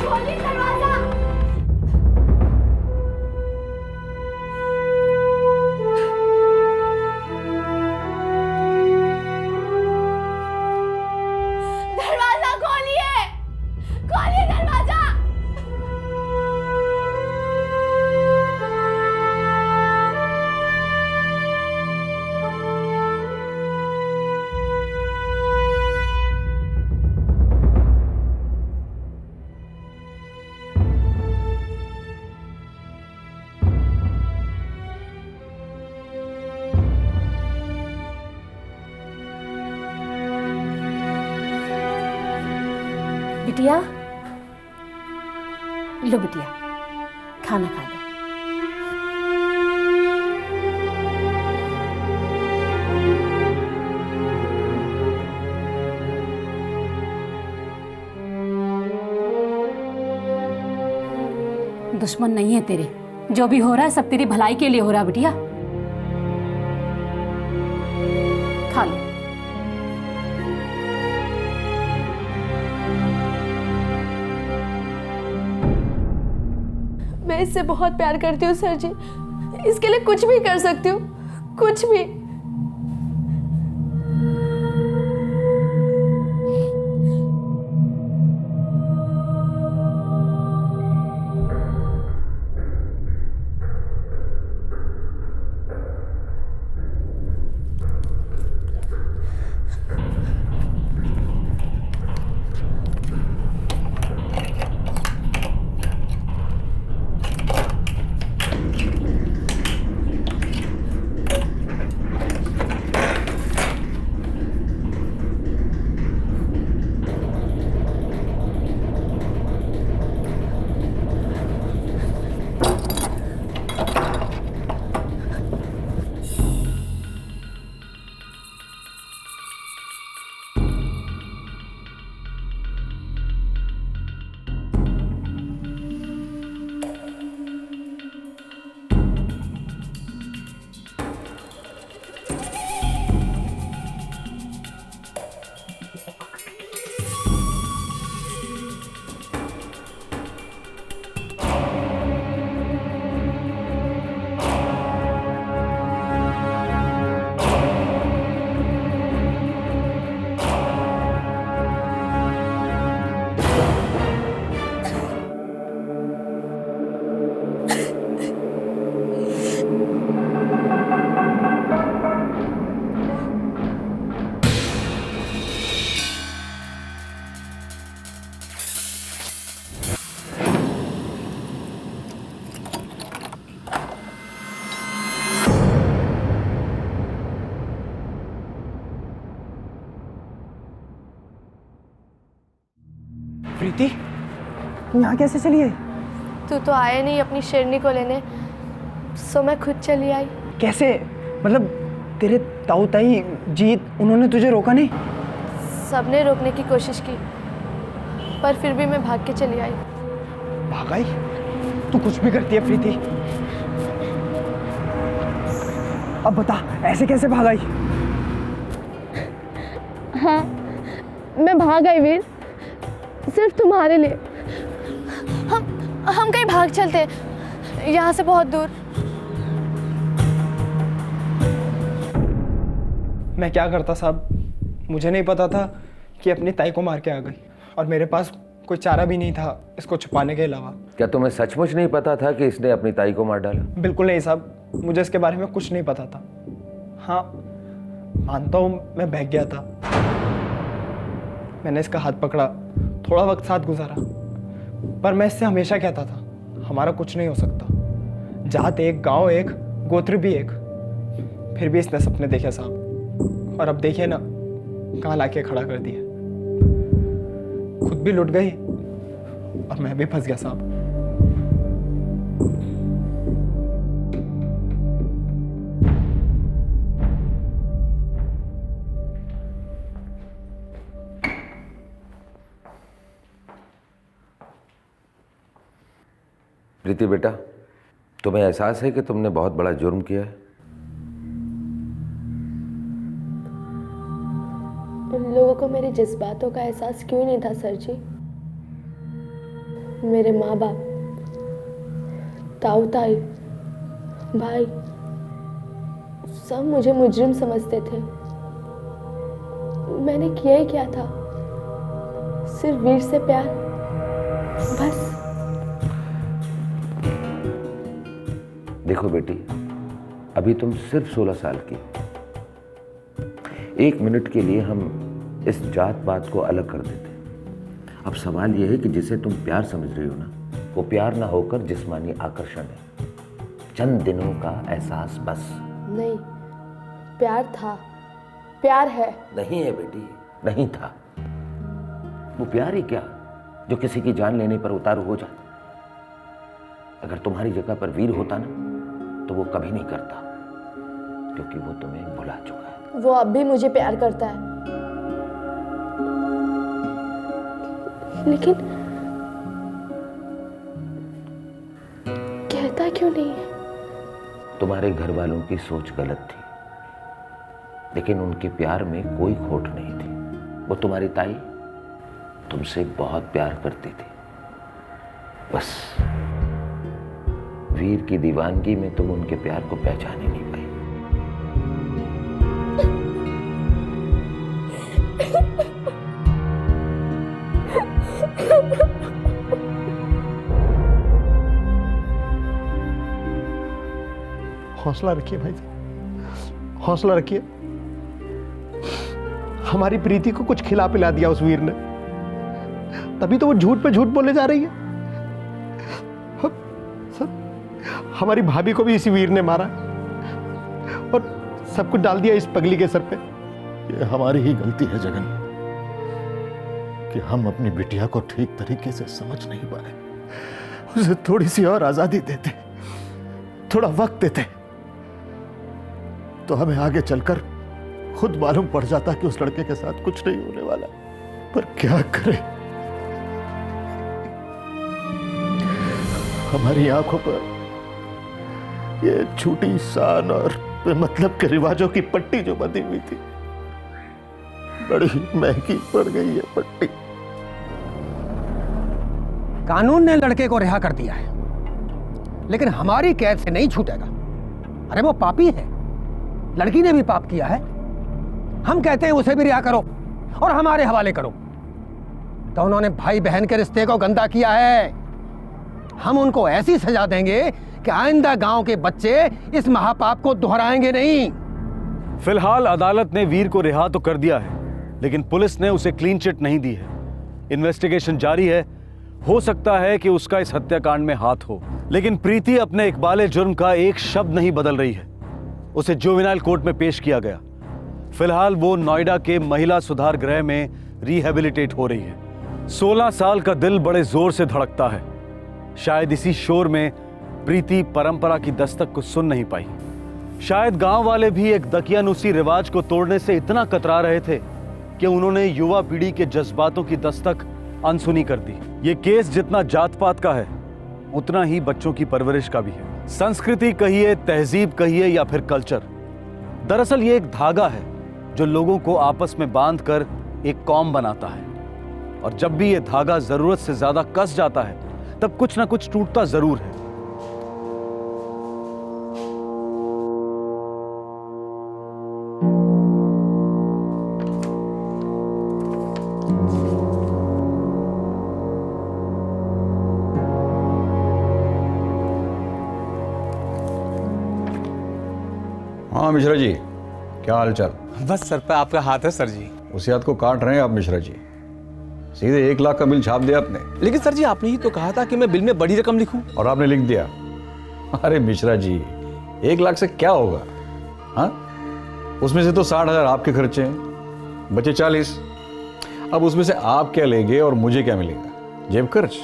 खोलिए दरवाजा। दरवाजा खोलिए, खोलिए दरवाजा। बिटिया, लो बिटिया, खाना खा लो। दुश्मन नहीं है तेरे, जो भी हो रहा है सब तेरी भलाई के लिए हो रहा है बिटिया। खा लो। मैं इससे बहुत प्यार करती हूँ सर जी, इसके लिए कुछ भी कर सकती हूँ, कुछ भी। प्रीति, तू यहाँ कैसे चली है? तू तो आया नहीं अपनी शेरनी को लेने, सो मैं खुद चली आई। कैसे? मतलब तेरे ताऊ ताई जीत, उन्होंने तुझे रोका नहीं? सबने रोकने की कोशिश की, पर फिर भी मैं भाग के चली आई। भाग आई? तू कुछ भी करती है प्रीति। अब बता, ऐसे कैसे भाग आई? हाँ, मैं भाग आई वीर, सिर्फ तुम्हारे लिए। हम कहीं भाग चलते हैं, यहाँ से बहुत दूर। मैं क्या करता साहब, मुझे नहीं पता था कि अपनी ताई को मार के आ गई, और मेरे पास कोई चारा भी नहीं था इसको छुपाने के अलावा। क्या तुम्हें सचमुच नहीं पता था कि इसने अपनी ताई को मार डाला? बिल्कुल नहीं साहब, मुझे इसके बारे में कुछ नहीं पता था। हाँ, मानता हूँ मैं बहक गया था। मैंने इसका हाथ पकड़ा, थोड़ा वक्त साथ गुजारा, पर मैं इससे हमेशा कहता था हमारा कुछ नहीं हो सकता। जात एक, गांव एक, गोत्र भी एक। फिर भी इसने सपने देखे साहब, और अब देखिए ना कहाँ लाके खड़ा कर दिया। खुद भी लुट गई और मैं भी फंस गया साहब। प्रीति बेटा, तुम्हें एहसास है कि तुमने बहुत बड़ा जुर्म किया है? उन लोगों को मेरे जज्बातों का एहसास क्यों नहीं था सर जी? मेरे माँ बाप, ताऊ ताई, भाई सब मुझे मुजरिम समझते थे। मैंने किया ही क्या था? सिर्फ वीर से प्यार, बस। देखो बेटी, अभी तुम सिर्फ 16 साल की। 1 मिनट के लिए हम इस जात पात को अलग कर देते। अब सवाल यह है कि जिसे तुम प्यार समझ रही हो ना, वो प्यार ना होकर जिस्मानी आकर्षण है, चंद दिनों का एहसास बस। नहीं, प्यार था, प्यार है। नहीं है बेटी, नहीं था। वो प्यार ही क्या जो किसी की जान लेने पर उतारू हो जाए। अगर तुम्हारी जगह पर वीर होता ना, तो वो कभी नहीं करता, क्योंकि वो तुम्हें भुला चुका है। वो अब भी मुझे प्यार करता है, लेकिन कहता क्यों नहीं है? तुम्हारे घर वालों की सोच गलत थी, लेकिन उनके प्यार में कोई खोट नहीं थी। वो तुम्हारी ताई तुमसे बहुत प्यार करती थी, बस वीर की दीवानगी में तुम उनके प्यार को पहचान ही नहीं पाई। हौसला रखिए भाई साहब, हौसला रखिए। हमारी प्रीति को कुछ खिला पिला दिया उस वीर ने, तभी तो वो झूठ पे झूठ बोले जा रही है। हमारी भाभी को भी इसी वीर ने मारा और सब कुछ डाल दिया इस पगली के सर पे। ये हमारी ही गलती है जगन, कि हम अपनी बिटिया को ठीक तरीके से समझ नहीं पाए। उसे थोड़ी सी और आजादी देते, थोड़ा वक्त देते, तो हमें आगे चलकर खुद मालूम पड़ जाता कि उस लड़के के साथ कुछ नहीं होने वाला। पर क्या करें, हमारी आंखों पर ये छोटी शान और मतलब के रिवाजों की पट्टी जो बंधी हुई थी, बड़ी महंगी पड़ गई है पट्टी। कानून ने लड़के को रिहा कर दिया है, लेकिन हमारी कैद से नहीं छूटेगा। अरे वो पापी है, लड़की ने भी पाप किया है। हम कहते हैं उसे भी रिहा करो और हमारे हवाले करो। दोनों ने भाई बहन के रिश्ते को गंदा किया है। हम उनको ऐसी सजा देंगे कि आइंदा गांव के बच्चे इस महापाप को दोहराएंगे नहीं। फिलहाल अदालत ने वीर को रिहा तो कर दिया है, लेकिन पुलिस ने उसे क्लीन चिट नहीं दी है। इन्वेस्टिगेशन जारी है। हो सकता है कि उसका इस हत्याकांड में हाथ हो, लेकिन प्रीति अपने इकबाले जुर्म का एक शब्द नहीं बदल रही है। उसे जुवेनाइल कोर्ट में पेश किया गया। फिलहाल वो नोएडा के महिला सुधार गृह में रिहेबिलिटेट हो रही है। 16 साल का दिल बड़े जोर से धड़कता है। शायद इसी शोर में प्रीति परंपरा की दस्तक को सुन नहीं पाई। शायद गांव वाले भी एक दकियानुसी रिवाज को तोड़ने से इतना कतरा रहे थे कि उन्होंने युवा पीढ़ी के जज्बातों की दस्तक अनसुनी कर दी। ये केस जितना जात पात का है, उतना ही बच्चों की परवरिश का भी है। संस्कृति कहिए, तहजीब कहिए या फिर कल्चर, दरअसल ये एक धागा है जो लोगों को आपस में बांध कर एक कौम बनाता है। और जब भी ये धागा जरूरत से ज्यादा कस जाता है, तब कुछ ना कुछ टूटता जरूर है। मिश्रा जी, क्या हाल चाल? बस सर पे आपका हाथ है सर जी। उस याद को काट रहे हैं आप मिश्रा जी। सीधे 1 लाख का बिल छाप दिया आपने। लेकिन सर जी आपने ही तो कहा था कि मैं बिल में बड़ी रकम लिखूं। और आपने लिख दिया। अरे मिश्रा जी, 1 लाख से क्या होगा? हाँ, उसमें से तो 60,000 आपके खर्चे हैं, बचे 40। अब उसमें से आप क्या लेंगे और मुझे क्या मिलेगा? जेब खर्च।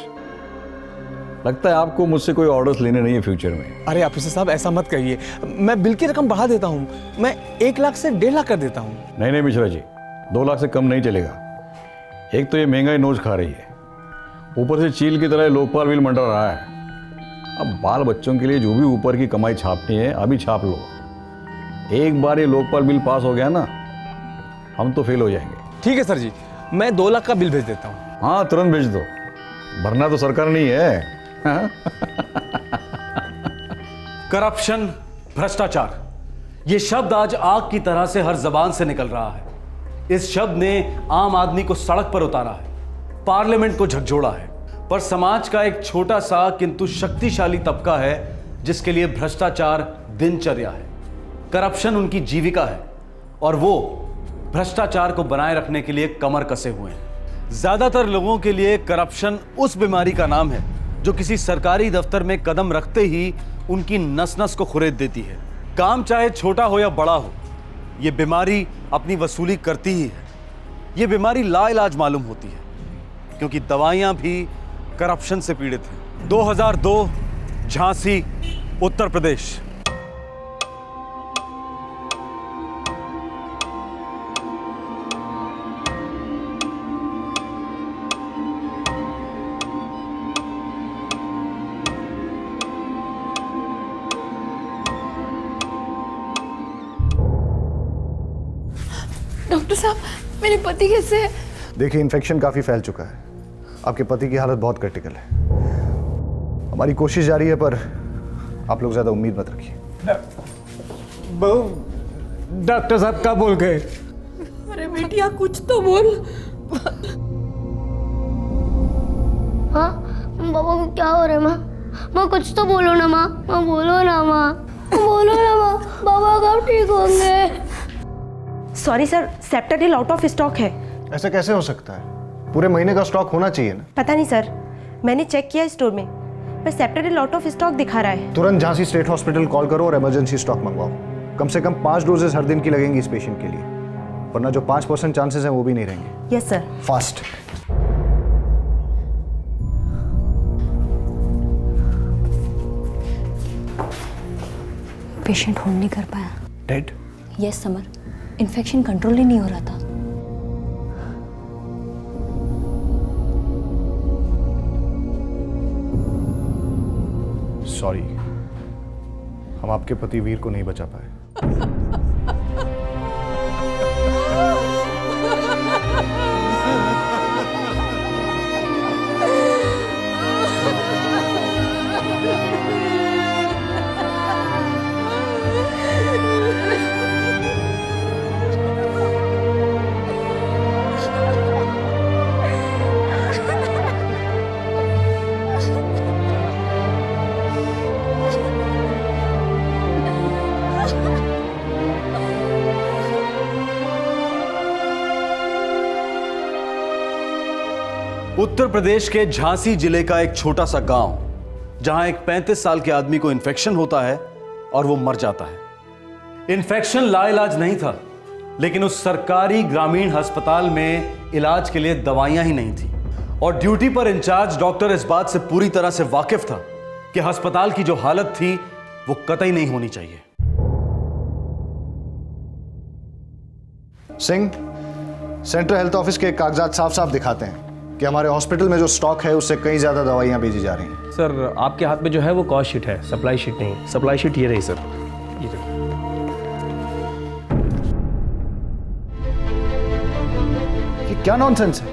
लगता है आपको मुझसे कोई ऑर्डर्स लेने नहीं है फ्यूचर में। अरे ऑफिसर साहब ऐसा मत कहिए, मैं बिल की रकम बढ़ा देता हूँ, मैं 1 लाख से 1.5 लाख कर देता हूँ। नहीं नहीं मिश्रा जी, 2 लाख से कम नहीं चलेगा। एक तो ये महंगाई नोच खा रही है, ऊपर से चील की तरह लोकपाल बिल मंडरा रहा है। अब बाल बच्चों के लिए जो भी ऊपर की कमाई छापनी है अभी छाप लो। एक बार ये लोकपाल बिल पास हो गया ना, हम तो फेल हो जाएंगे। ठीक है सर जी, मैं 2 लाख का बिल भेज देता हूँ। हाँ तुरंत भेज दो, भरना तो सरकार नहीं है। हाँ? करप्शन, भ्रष्टाचार, ये शब्द आज आग की तरह से हर जबान से निकल रहा है। इस शब्द ने आम आदमी को सड़क पर उतारा है, पार्लियामेंट को झकझोड़ा है, पर समाज का एक छोटा सा किंतु शक्तिशाली तबका है जिसके लिए भ्रष्टाचार दिनचर्या है, करप्शन उनकी जीविका है, और वो भ्रष्टाचार को बनाए रखने के लिए कमर कसे हुए हैं। ज्यादातर लोगों के लिए करप्शन उस बीमारी का नाम है जो किसी सरकारी दफ्तर में कदम रखते ही उनकी नस नस को खुरेद देती है। काम चाहे छोटा हो या बड़ा हो, ये बीमारी अपनी वसूली करती ही है। ये बीमारी लाइलाज मालूम होती है क्योंकि दवाइयां भी करप्शन से पीड़ित हैं। 2002 झांसी, उत्तर प्रदेश। डॉक्टर साहब, मेरे पति कैसे है? देखिए, इन्फेक्शन काफ़ी फैल चुका है। आपके पति की हालत बहुत क्रिटिकल है। हमारी कोशिश जारी है, पर आप लोग ज़्यादा उम्मीद मत रखिए। डॉक्टर साहब क्या बोल गए? अरे बेटिया कुछ तो बोल। हाँ बाबा को क्या हो रहा है? माँ, माँ कुछ तो बोलो ना। माँ, माँ बोलो ना। माँ बोलो ना। माँ, बाबा कब ठीक होंगे? Sorry sir, Septadil out of stock है। ऐसा कैसे हो सकता है? पूरे महीने का स्टॉक होना चाहिए ना। पता नहीं सर, मैंने चेक किया स्टोर में, पर सेप्टाडिल आउट ऑफ स्टॉक दिखा रहा है। तुरंत झांसी स्टेट हॉस्पिटल कॉल करो और इमरजेंसी स्टॉक मंगवाओ। कम से कम 5 डोजेस हर दिन की लगेंगी इस पेशेंट के लिए, वरना जो 5% चांसेस हैं वो भी नहीं रहेंगे। Yes sir. Fast. Patient hold नहीं कर पाया। Dead? Yes Samar, infection control ही नहीं हो रहा था। सॉरी, हम आपके पति वीर को नहीं बचा पाए। उत्तर प्रदेश के झांसी जिले का एक छोटा सा गांव, जहां एक 35 साल के आदमी को इन्फेक्शन होता है और वो मर जाता है। इन्फेक्शन लाइलाज नहीं था, लेकिन उस सरकारी ग्रामीण अस्पताल में इलाज के लिए दवाइयां ही नहीं थी, और ड्यूटी पर इंचार्ज डॉक्टर इस बात से पूरी तरह से वाकिफ था कि अस्पताल की जो हालत थी वो कतई नहीं होनी चाहिए। सिंह, सेंट्रल हेल्थ ऑफिस के कागजात साफ साफ दिखाते हैं कि हमारे हॉस्पिटल में जो स्टॉक है उससे कई ज्यादा दवाइयां भेजी जा रही हैं। सर आपके हाथ में जो है वो कॉस्ट शीट है, सप्लाई शीट नहीं। सप्लाई शीट ये रही सर, ये रही। ये क्या नॉनसेंस है?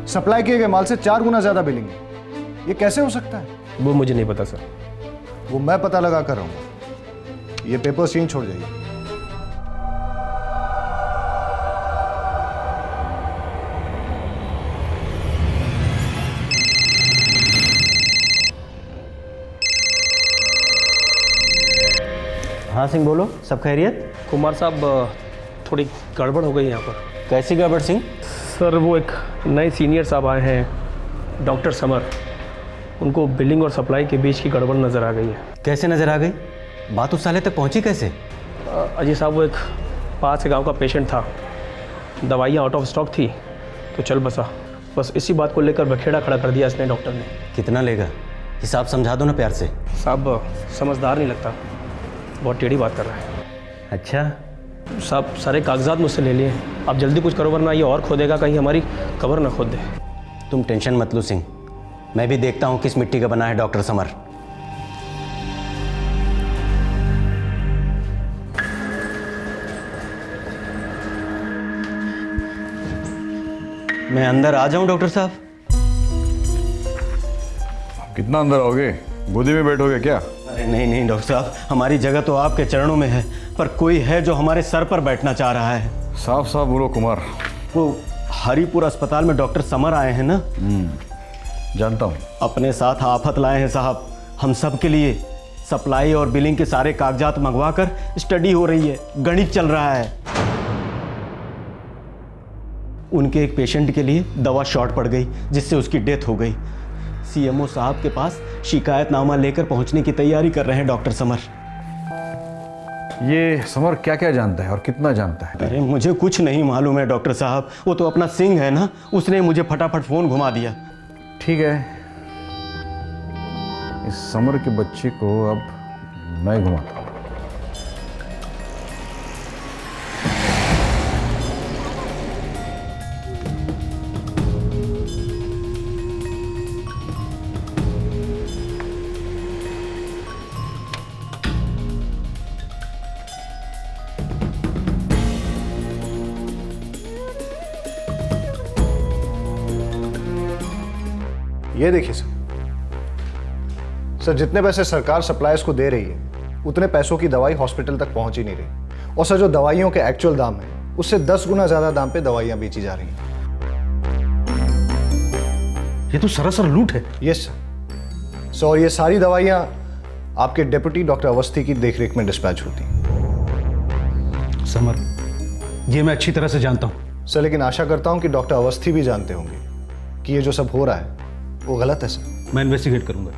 सप्लाई किए गए माल से 4 गुना ज्यादा बिलिंग है। ये कैसे हो सकता है? वो मुझे नहीं पता सर। वो मैं पता लगा कर रहा हूं। ये पेपर सीन छोड़ जाइए। हाँ सिंह बोलो, सब खैरियत? कुमार साहब थोड़ी गड़बड़ हो गई यहाँ पर। कैसी गड़बड़ सिंह? सर वो एक नए सीनियर साहब आए हैं, डॉक्टर समर। उनको बिलिंग और सप्लाई के बीच की गड़बड़ नज़र आ गई है। कैसे नज़र आ गई? बात उस साले तक पहुँची कैसे? अजय साहब वो एक पास के गांव का पेशेंट था, दवाइयाँ आउट ऑफ स्टॉक थी तो चल बसा। बस इसी बात को लेकर बखेड़ा खड़ा कर दिया इसने डॉक्टर ने। कितना लेगा? हिसाब समझा दो ना प्यार से। साहब समझदार नहीं लगता, बहुत टेढ़ी बात कर रहा है। अच्छा साहब सारे कागजात मुझसे ले लिए, आप जल्दी कुछ करो वरना ये और खोदेगा, कहीं हमारी कब्र ना खोद दे। तुम टेंशन मत लो सिंह, मैं भी देखता हूँ किस मिट्टी का बना है डॉक्टर समर। मैं अंदर आ जाऊं डॉक्टर साहब? कितना अंदर आओगे? गोदी में बैठोगे क्या? अरे नहीं नहीं डॉक्टर साहब, हमारी जगह तो आपके चरणों में है, पर कोई है जो हमारे सर पर बैठना चाह रहा है। साफ साफ बोलो कुमार। वो हरिपुर अस्पताल में डॉक्टर समर आए हैं ना? जानता हूँ। अपने साथ आफत लाए हैं साहब, हम सब के लिए। सप्लाई और बिलिंग के सारे कागजात मंगवा कर स्टडी हो रही है, गणित चल रहा है। उनके एक पेशेंट के लिए दवा शॉर्ट पड़ गई जिससे उसकी डेथ हो गई। सीएमओ साहब के पास शिकायतनामा लेकर पहुंचने की तैयारी कर रहे हैं डॉक्टर समर। ये समर क्या क्या जानता है और कितना जानता है? अरे मुझे कुछ नहीं मालूम है डॉक्टर साहब, वो तो अपना सिंह है ना, उसने मुझे फटाफट फोन घुमा दिया। ठीक है, इस समर के बच्चे को अब मैं घुमाता हूँ। ये देखिए सर, जितने पैसे सरकार सप्लायर्स को दे रही है उतने पैसों की दवाई हॉस्पिटल तक पहुंच ही नहीं रही। और सर जो दवाइयों के एक्चुअल दाम है उससे 10 गुना ज्यादा दाम पे दवाइयां बेची जा रही हैं। ये तो सरासर लूट है। Yes sir. और ये सारी दवाइयां आपके डेप्यूटी डॉक्टर अवस्थी की देखरेख में डिस्पैच होती हैं। समर, ये मैं अच्छी तरह से जानता हूं सर, लेकिन आशा करता हूं कि डॉक्टर अवस्थी भी जानते होंगे कि ये जो सब हो रहा है वो गलत है सर। मैं इन्वेस्टिगेट करूंगा,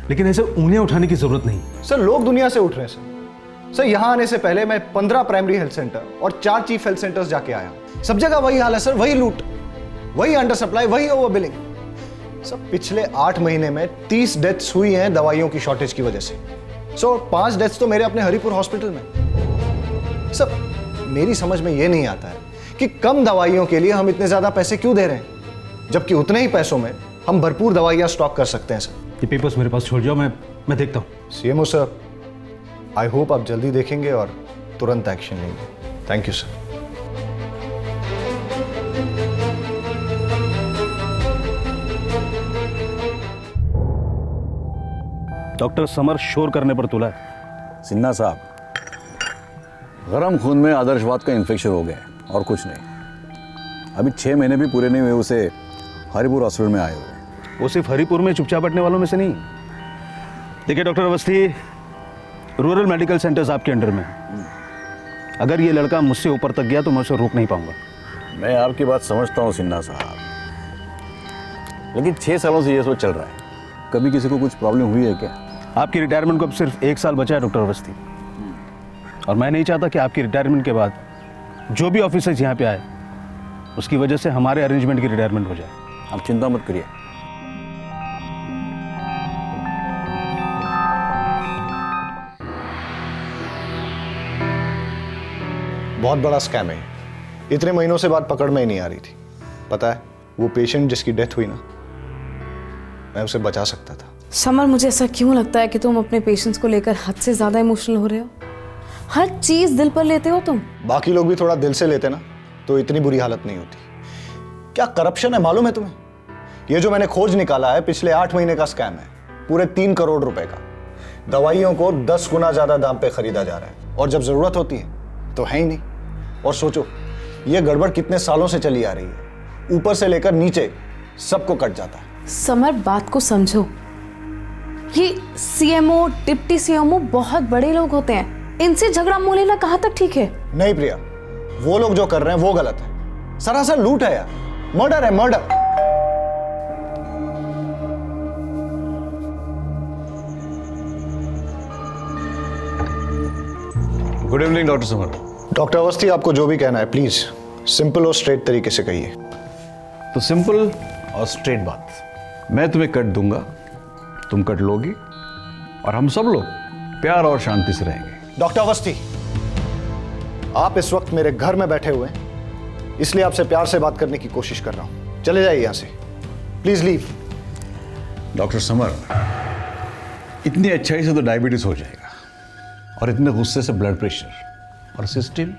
लेकिन ऐसे ऊँगलियां उठाने की जरूरत नहीं। सर लोग दुनिया से उठ रहे हैं सर। यहां आने से पहले मैं 15 प्राइमरी हेल्थ सेंटर और 4 चीफ हेल्थ सेंटर्स जाके आया हूं। सब जगह वही हाल है सर, वही लूट, वही अंडर सप्लाई, वही ओवर बिलिंग। सर पिछले 8 महीने में 30 डेथ्स हुई हैं दवाइयों की शॉर्टेज की वजह से। सर 5 डेथ्स तो मेरे अपने हरिपुर हॉस्पिटल में। सर मेरी समझ में ये नहीं आता है कि कम दवाइयों के लिए हम इतने ज्यादा पैसे क्यों दे रहे हैं, जबकि उतने ही पैसों में हम भरपूर दवाइयां स्टॉक कर सकते हैं सर। ये पेपर्स मेरे पास छोड़ जाओ, मैं देखता हूँ। सीएमओ सर, आई होप आप जल्दी देखेंगे और तुरंत एक्शन लेंगे। Thank you sir. Doctor summer शोर करने पर तुला है। सिन्हा साहब, गरम खून में आदर्शवाद का इन्फेक्शन हो गया और कुछ नहीं। अभी 6 महीने भी पूरे नहीं हुए उसे हरिपुर हॉस्पिटल में आए हुए। वो सिर्फ हरिपुर में चुपचाप बैठने वालों में से नहीं। देखिए doctor Awasthi, rural medical centres आपके अंडर में है। अगर ये लड़का मुझसे ऊपर तक गया तो मैं उसे रोक नहीं पाऊंगा। मैं आपकी बात समझता हूँ सिन्हा साहब, लेकिन 6 सालों से ये सब चल रहा है। कभी किसी को कुछ प्रॉब्लम हुई है क्या? आपकी रिटायरमेंट को अब सिर्फ 1 साल बचा है डॉक्टर अवस्थी, और मैं नहीं चाहता कि आपकी रिटायरमेंट के बाद जो भी ऑफिसर्स यहाँ पे आए उसकी वजह से हमारे अरेंजमेंट की रिटायरमेंट हो जाए। आप चिंता मत करिए। बहुत बड़ा स्कैम है, इतने महीनों से बात पकड़ में ही नहीं आ रही थी। पता है वो पेशेंट जिसकी डेथ हुई ना, मैं उसे बचा सकता था। समर, मुझे ऐसा क्यों लगता है कि तुम अपने पेशेंट्स को लेकर हद से ज्यादा इमोशनल हो रहे हो? हर चीज दिल पर लेते हो तुम। बाकी लोग भी थोड़ा दिल से लेते ना तो इतनी बुरी हालत नहीं होती। क्या करप्शन है मालूम है तुम्हें? ये जो मैंने खोज निकाला है पिछले 8 महीने का स्कैम है, पूरे 3 करोड़ रुपए का। दवाइयों को 10 गुना ज्यादा दाम पे खरीदा जा रहा है, और जब जरूरत होती है तो है ही नहीं। और सोचो ये गड़बड़ कितने सालों से चली आ रही है, ऊपर से लेकर नीचे सबको कट जाता है। समर, बात को समझो। ये सीएमओ, डिप्टी सीएमओ बहुत बड़े लोग होते हैं, इनसे झगड़ा मोह लेना कहाँ तक ठीक है? नहीं प्रिया, वो लोग जो कर रहे हैं वो गलत है। सरासर लूट है यार, मर्डर है, murder. Good evening doctor summer. Doctor Awasthi, आपको जो भी कहना है प्लीज सिंपल और स्ट्रेट तरीके से कहिए। तो सिंपल और स्ट्रेट बात, मैं तुम्हें कट दूंगा, तुम कट लोगी और हम सब लोग प्यार और शांति से रहेंगे। डॉक्टर अवस्थी, आप इस वक्त मेरे घर में बैठे हुए हैं, इसलिए आपसे प्यार से बात करने की कोशिश कर रहा हूं। चले जाइए यहां से, प्लीज लीव। डॉक्टर समर, इतनी अच्छाई से तो डायबिटीज हो जाएगा और इतने गुस्से से ब्लड प्रेशर और सिस्टम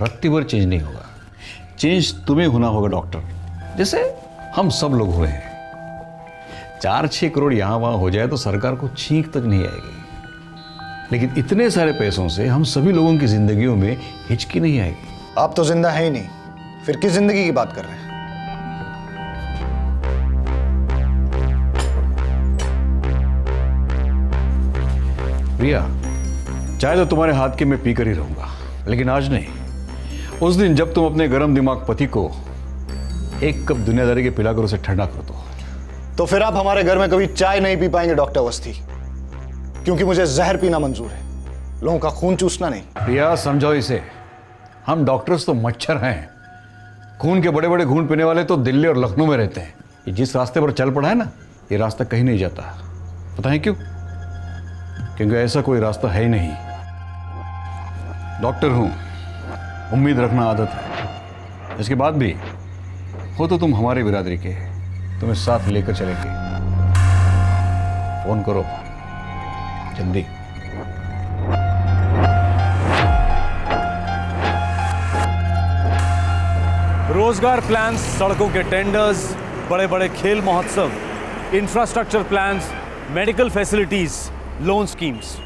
रत्ती भर चेंज नहीं होगा। चेंज तुम्हें होना होगा डॉक्टर, जैसे हम सब लोग हुए हैं। 4-6 करोड़ यहाँ वहाँ हो जाए तो सरकार को छींक तक नहीं आएगी, लेकिन इतने सारे पैसों से हम सभी लोगों की जिंदगियों में हिचकी नहीं आएगी। आप तो जिंदा है ही नहीं, फिर किस जिंदगी की बात कर रहे हैं? प्रिया, चाहे तो तुम्हारे हाथ के मैं पीकर ही रहूंगा, लेकिन आज नहीं। उस दिन जब तुम अपने गर्म दिमाग पति को एक कप दुनियादारी के पिलाकर उसे ठंडा कर दो। तो फिर आप हमारे घर में कभी चाय नहीं पी पाएंगे डॉक्टर अवस्थी, क्योंकि मुझे जहर पीना मंजूर है, लोगों का खून चूसना नहीं। प्रिया, समझो इसे, हम डॉक्टर्स तो मच्छर हैं। खून के बड़े बड़े घूंट पीने वाले तो दिल्ली और लखनऊ में रहते हैं। ये जिस रास्ते पर चल पड़ा है ना, ये रास्ता कहीं नहीं जाता। पता है क्यों? क्योंकि ऐसा कोई रास्ता है ही नहीं। डॉक्टर हूं, उम्मीद रखना आदत है। इसके बाद भी हो तो तुम हमारी बिरादरी के, तुम्हें साथ लेकर चलेंगे। फोन करो जल्दी। रोजगार प्लान्स, सड़कों के टेंडर्स, बड़े बड़े खेल महोत्सव, infrastructure plans, medical facilities, loan schemes,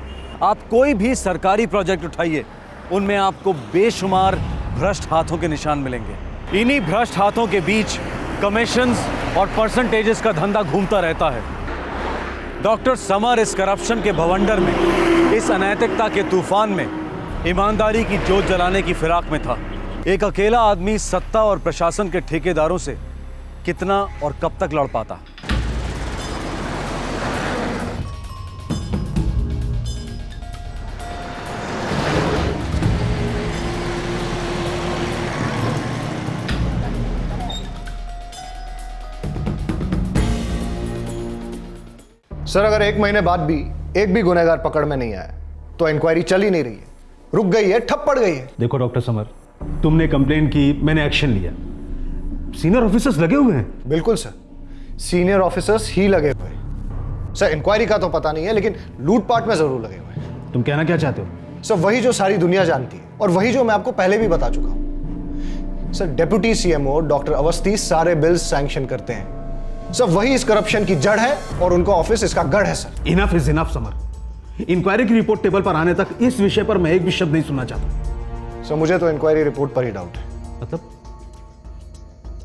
आप कोई भी सरकारी प्रोजेक्ट उठाइए, उनमें आपको बेशुमार भ्रष्ट हाथों के निशान मिलेंगे। इन्हीं भ्रष्ट हाथों के बीच कमीशंस और परसेंटेजेस का धंधा घूमता रहता है। डॉक्टर समर इस करप्शन के भवंडर में, इस अनैतिकता के तूफान में ईमानदारी की जोत जलाने की फिराक में था। एक अकेला आदमी सत्ता और प्रशासन के ठेकेदारों से कितना और कब तक लड़ पाता? सर, अगर 1 महीने बाद भी एक भी गुनहगार पकड़ में नहीं आया तो इंक्वायरी चल ही नहीं रही है, रुक गई है, ठप पड़ गई है। देखो डॉक्टर समर, तुमने कंप्लेंट की, मैंने एक्शन लिया। सीनियर ऑफिसर्स लगे हुए हैं। बिल्कुल सर, सीनियर ऑफिसर्स ही लगे हुए हैं। सर, इंक्वायरी का तो पता नहीं है, लेकिन लूटपाट में जरूर लगे हुए हैं। तुम कहना क्या चाहते हो? सर, वही जो सारी दुनिया जानती है और वही जो मैं आपको पहले भी बता चुका हूं। Sir, deputy CMO doctor Awasthi सारे बिल्स सैंक्शन करते हैं। सर, वही इस करप्शन की जड़ है और उनका ऑफिस इसका गढ़ है। Sir, enough is enough Samar. Inquiry की रिपोर्ट टेबल पर आने तक इस विषय पर मैं एक भी शब्द नहीं सुनना चाहता। सर, मुझे तो इंक्वायरी रिपोर्ट पर ही डाउट है। मतलब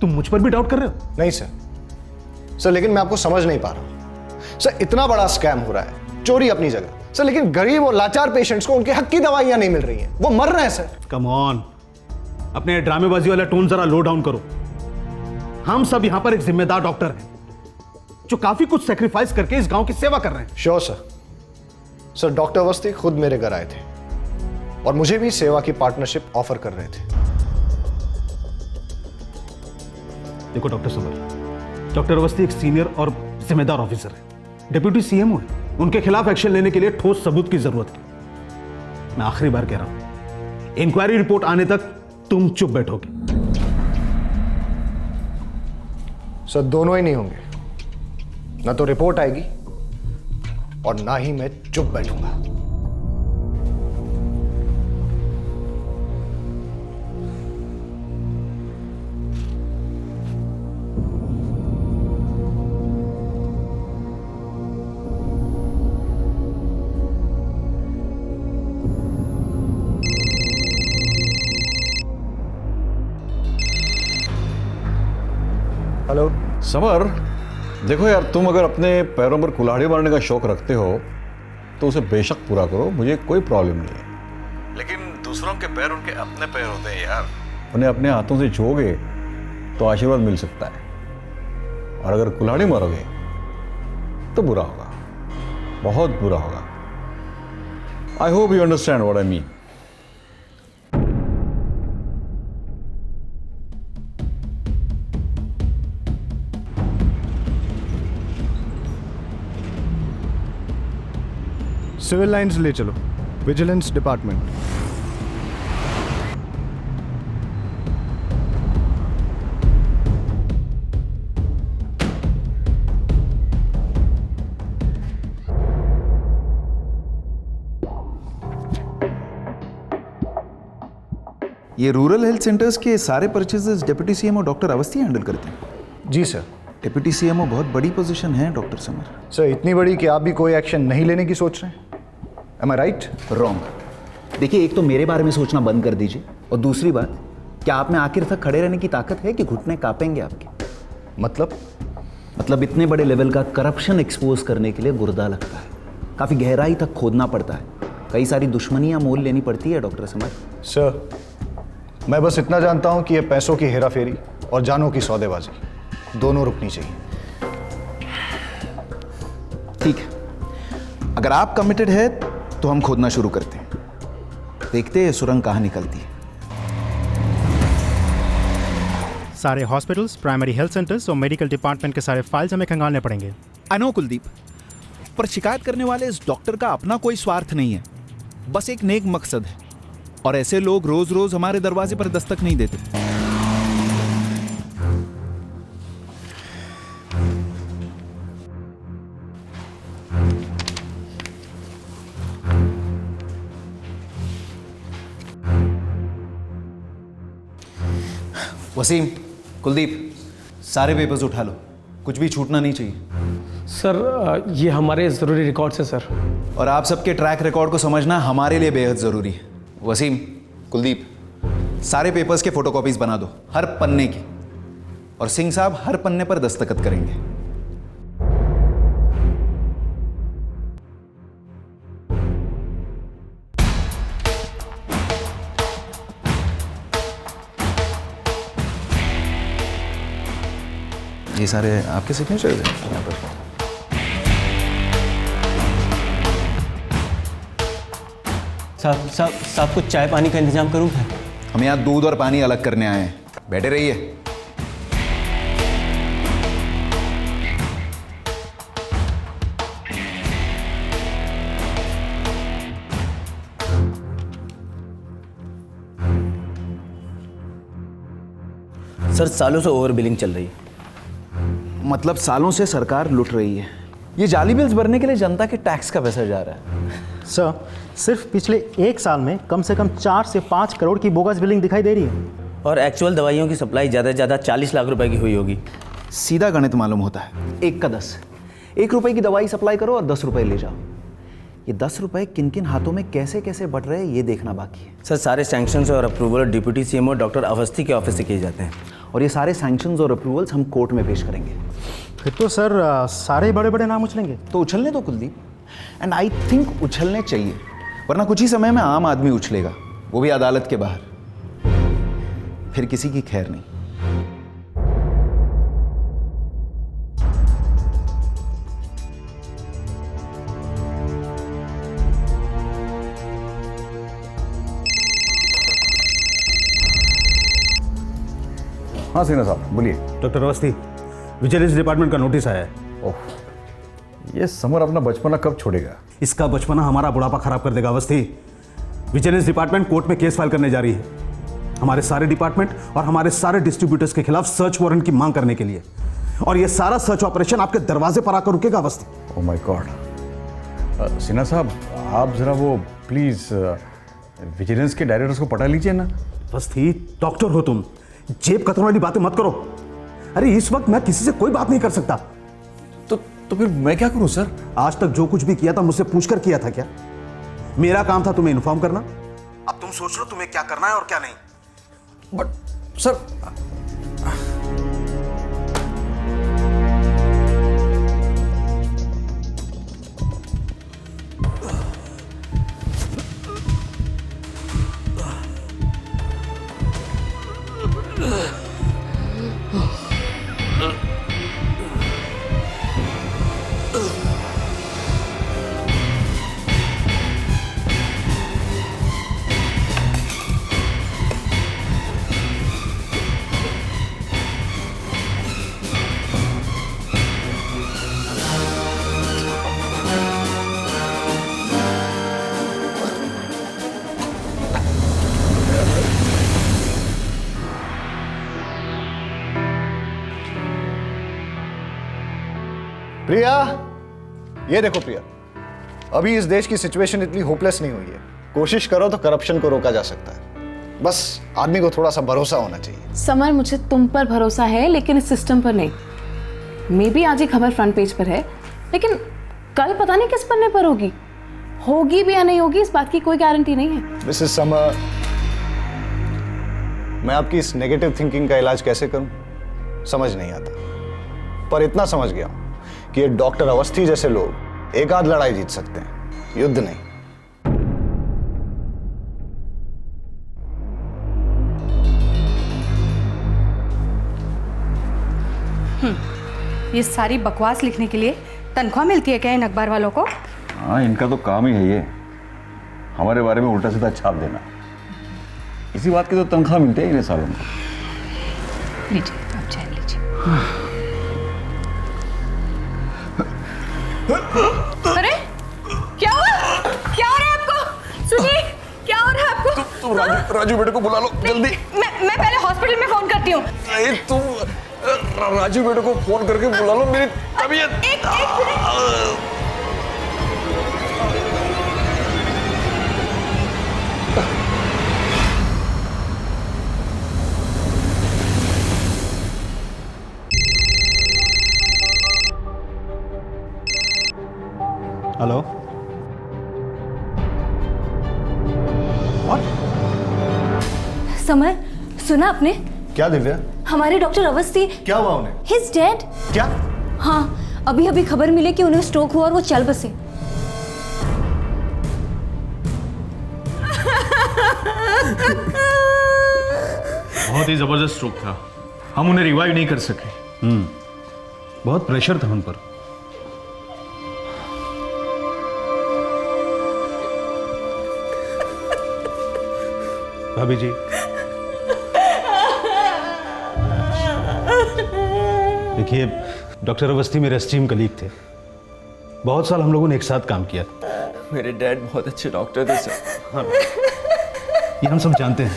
तुम मुझ पर भी डाउट कर रहे हो? नहीं सर, लेकिन मैं आपको समझ नहीं पा रहा। सर, इतना बड़ा स्कैम हो रहा है, चोरी अपनी जगह सर, लेकिन गरीब और लाचार पेशेंट्स को उनके हक की दवाइयां नहीं मिल रही हैं, वो मर रहे हैं। सर, कम ऑन, अपने ड्रामेबाजी वाला टोन जरा लो डाउन करो। हम सब यहां पर एक जिम्मेदार डॉक्टर हैं जो काफी कुछ सेक्रीफाइस करके इस गांव की सेवा कर रहे हैं। श्योर सर, डॉक्टर अवस्थी खुद मेरे घर आए थे और मुझे भी सेवा की पार्टनरशिप ऑफर कर रहे थे। देखो डॉक्टर समर, डॉक्टर अवस्थी एक सीनियर और जिम्मेदार ऑफिसर है, डिप्यूटी सीएमओ है। उनके खिलाफ एक्शन लेने के लिए ठोस सबूत की जरूरत है। मैं आखिरी बार कह रहा हूं, इंक्वायरी रिपोर्ट आने तक तुम चुप बैठोगे। सर, दोनों ही नहीं होंगे, ना तो रिपोर्ट आएगी और ना ही मैं चुप बैठूंगा। हेलो समर, देखो यार, तुम अगर अपने पैरों पर कुल्हाड़ी मारने का शौक रखते हो तो उसे बेशक पूरा करो, मुझे कोई प्रॉब्लम नहीं है। के पैर उनके अपने पैर होते हैं यार। उन्हें अपने हाथों से छुओगे तो आशीर्वाद मिल सकता है, और अगर कुल्हाड़ी मारोगे तो बुरा होगा, बहुत बुरा होगा। I hope you understand what I mean. Civil lines ले चलो, विजिलेंस डिपार्टमेंट। ये रूरल हेल्थ सेंटर्स के सारे purchases deputy CMO doctor Awasthi handle करते हैं? जी सर। डिप्टी सीएमओ बहुत बड़ी पोजीशन है डॉक्टर समर। सर इतनी बड़ी कि आप भी कोई एक्शन नहीं लेने की सोच रहे हैं? Am I right? रॉन्ग। देखिए, एक तो मेरे बारे में सोचना बंद कर दीजिए, और दूसरी बात, क्या आप में आखिर तक खड़े रहने की ताकत है कि घुटने कांपेंगे आपके? मतलब इतने बड़े लेवल का करप्शन एक्सपोज करने के लिए गुर्दा लगता है, काफ़ी गहराई तक खोदना पड़ता है, कई सारी दुश्मनियां मोल लेनी पड़ती है डॉक्टर समर। सर मैं बस इतना जानता हूं कि ये पैसों की हेराफेरी और जानों की सौदेबाजी दोनों रुकनी चाहिए। ठीक है, अगर आप कमिटेड है तो हम खोदना शुरू करते हैं, देखते हैं सुरंग कहाँ निकलती है। सारे हॉस्पिटल्स, प्राइमरी हेल्थ सेंटर्स और मेडिकल डिपार्टमेंट के सारे फाइल्स हमें खंगालने पड़ेंगे। आई नो कुलदीप, पर शिकायत करने वाले इस डॉक्टर का अपना कोई स्वार्थ नहीं है, बस एक नेक मकसद है, और ऐसे लोग रोज रोज हमारे दरवाजे पर दस्तक नहीं देते। वसीम, कुलदीप, सारे पेपर्स उठा लो, कुछ भी छूटना नहीं चाहिए। सर ये हमारे ज़रूरी रिकॉर्ड्स हैं सर। और आप सबके ट्रैक रिकॉर्ड को समझना हमारे लिए बेहद ज़रूरी है। वसीम, कुलदीप, सारे पेपर्स के फोटोकॉपीज बना दो, हर पन्ने की, और सिंह साहब हर पन्ने पर दस्तखत करेंगे। ये सारे आपके सिग्नेचर हैं यहाँ पर। साहब कुछ चाय पानी का इंतजाम करूँ क्या? हम यहाँ दूध और पानी अलग करने आए हैं, बैठे रहिए। सर सालों से ओवर बिलिंग चल रही है। मतलब सालों से सरकार लुट रही है। ये जाली बिल्स भरने के लिए जनता के टैक्स का पैसा जा रहा है। सर सिर्फ पिछले 1 साल में कम से कम 4 से 5 करोड़ की बोगस बिलिंग दिखाई दे रही है। और एक्चुअल दवाइयों की सप्लाई ज़्यादा से ज़्यादा 40 लाख रुपए की हुई होगी। सीधा गणित मालूम होता है, 1 का 10। 1 रुपए की दवाई सप्लाई करो और 10 रुपए ले जाओ। ये 10 रुपए किन किन हाथों में कैसे कैसे बढ़ रहे हैं ये देखना बाकी है। सर सारे सैंक्शंस और approval deputy CMO doctor Awasthi के ऑफिस से किए जाते हैं, और ये सारे सैंक्शंस और अप्रूवल्स हम कोर्ट में पेश करेंगे। फिर तो सर सारे बड़े बड़े नाम उछलेंगे। तो उछलने दो कुलदीप, एंड आई थिंक उछलने चाहिए, वरना कुछ ही समय में आम आदमी उछलेगा, वो भी अदालत के बाहर, फिर किसी की खैर नहीं। हाँ सीना साहब बोलिए। डॉक्टर अवस्थी, विजिलेंस डिपार्टमेंट का नोटिस आया है। ओह, ये समर अपना बचपना कब छोड़ेगा? इसका बचपना हमारा बुढ़ापा खराब कर देगा अवस्थी। विजिलेंस डिपार्टमेंट कोर्ट में केस फाइल करने जा रही है, हमारे सारे डिपार्टमेंट और हमारे सारे डिस्ट्रीब्यूटर्स के खिलाफ सर्च वारंट की मांग करने के लिए, और ये सारा सर्च ऑपरेशन आपके दरवाजे पर आकर रुकेगा Awasthi. Oh my God. Sinha साहब आप जरा वो प्लीज विजिलेंस के डायरेक्टर्स को पटा लीजिए ना। अवस्थी, डॉक्टर हो तुम, जेब कतरने वाली बातें मत करो। अरे इस वक्त मैं किसी से कोई बात नहीं कर सकता। तो फिर मैं क्या करूं सर? आज तक जो कुछ भी किया था मुझसे पूछकर किया था क्या? मेरा काम था तुम्हें इन्फॉर्म करना। अब तुम सोच लो तुम्हें क्या करना है और क्या नहीं। बट सर प्रिया, ये देखो प्रिया, अभी इस देश की सिचुएशन इतनी होपलेस नहीं हुई है। कोशिश करो तो करप्शन को रोका जा सकता है। बस आदमी को थोड़ा सा भरोसा होना चाहिए। समर, मुझे तुम पर भरोसा है लेकिन इस सिस्टम पर नहीं। मे बी आज ही खबर फ्रंट पेज पर है, लेकिन कल पता नहीं किस पन्ने पर होगी। होगी भी या नहीं होगी, इस बात की कोई गारंटी नहीं है। मिसेस समर, मैं आपकी इस नेगेटिव थिंकिंग का इलाज कैसे करूं समझ नहीं आता, पर इतना समझ गया हूं कि ये डॉक्टर अवस्थी जैसे लोग एक आध लड़ाई जीत सकते हैं, युद्ध नहीं। ये सारी बकवास लिखने के लिए तनख्वाह मिलती है क्या इन अखबार वालों को? हाँ, इनका तो काम ही है ये, हमारे बारे में उल्टा सीधा छाप देना। इसी बात की तो तनख्वाह मिलती है इन्हें सालों में। लीजिए, आप चाय लीजिए। अरे क्या हुआ? क्या हो रहा है आपको? सुनिए, क्या हो रहा है आपको? तुम राजू बेटे को बुला लो जल्दी। मैं पहले हॉस्पिटल में फोन करती हूँ। नहीं, तुम राजू बेटे को फोन करके बुला लो, मेरी तबीयत। एक मिनट। हेलो, समर, सुना आपने? क्या दिव्या? हमारे डॉक्टर अवस्थी। क्या हुआ उन्हें? He is dead. क्या? हाँ, अभी अभी खबर मिली कि उन्हें स्ट्रोक हुआ और वो चल बसे। बहुत ही जबरदस्त स्ट्रोक था, हम उन्हें रिवाइव नहीं कर सके। बहुत प्रेशर था उन पर। भाभी जी, देखिए, डॉक्टर अवस्थी मेरे एस्टीम कलीग थे। बहुत साल हम लोगों ने एक साथ काम किया। मेरे डैड बहुत अच्छे डॉक्टर थे सर। हाँ, ये हम सब जानते हैं।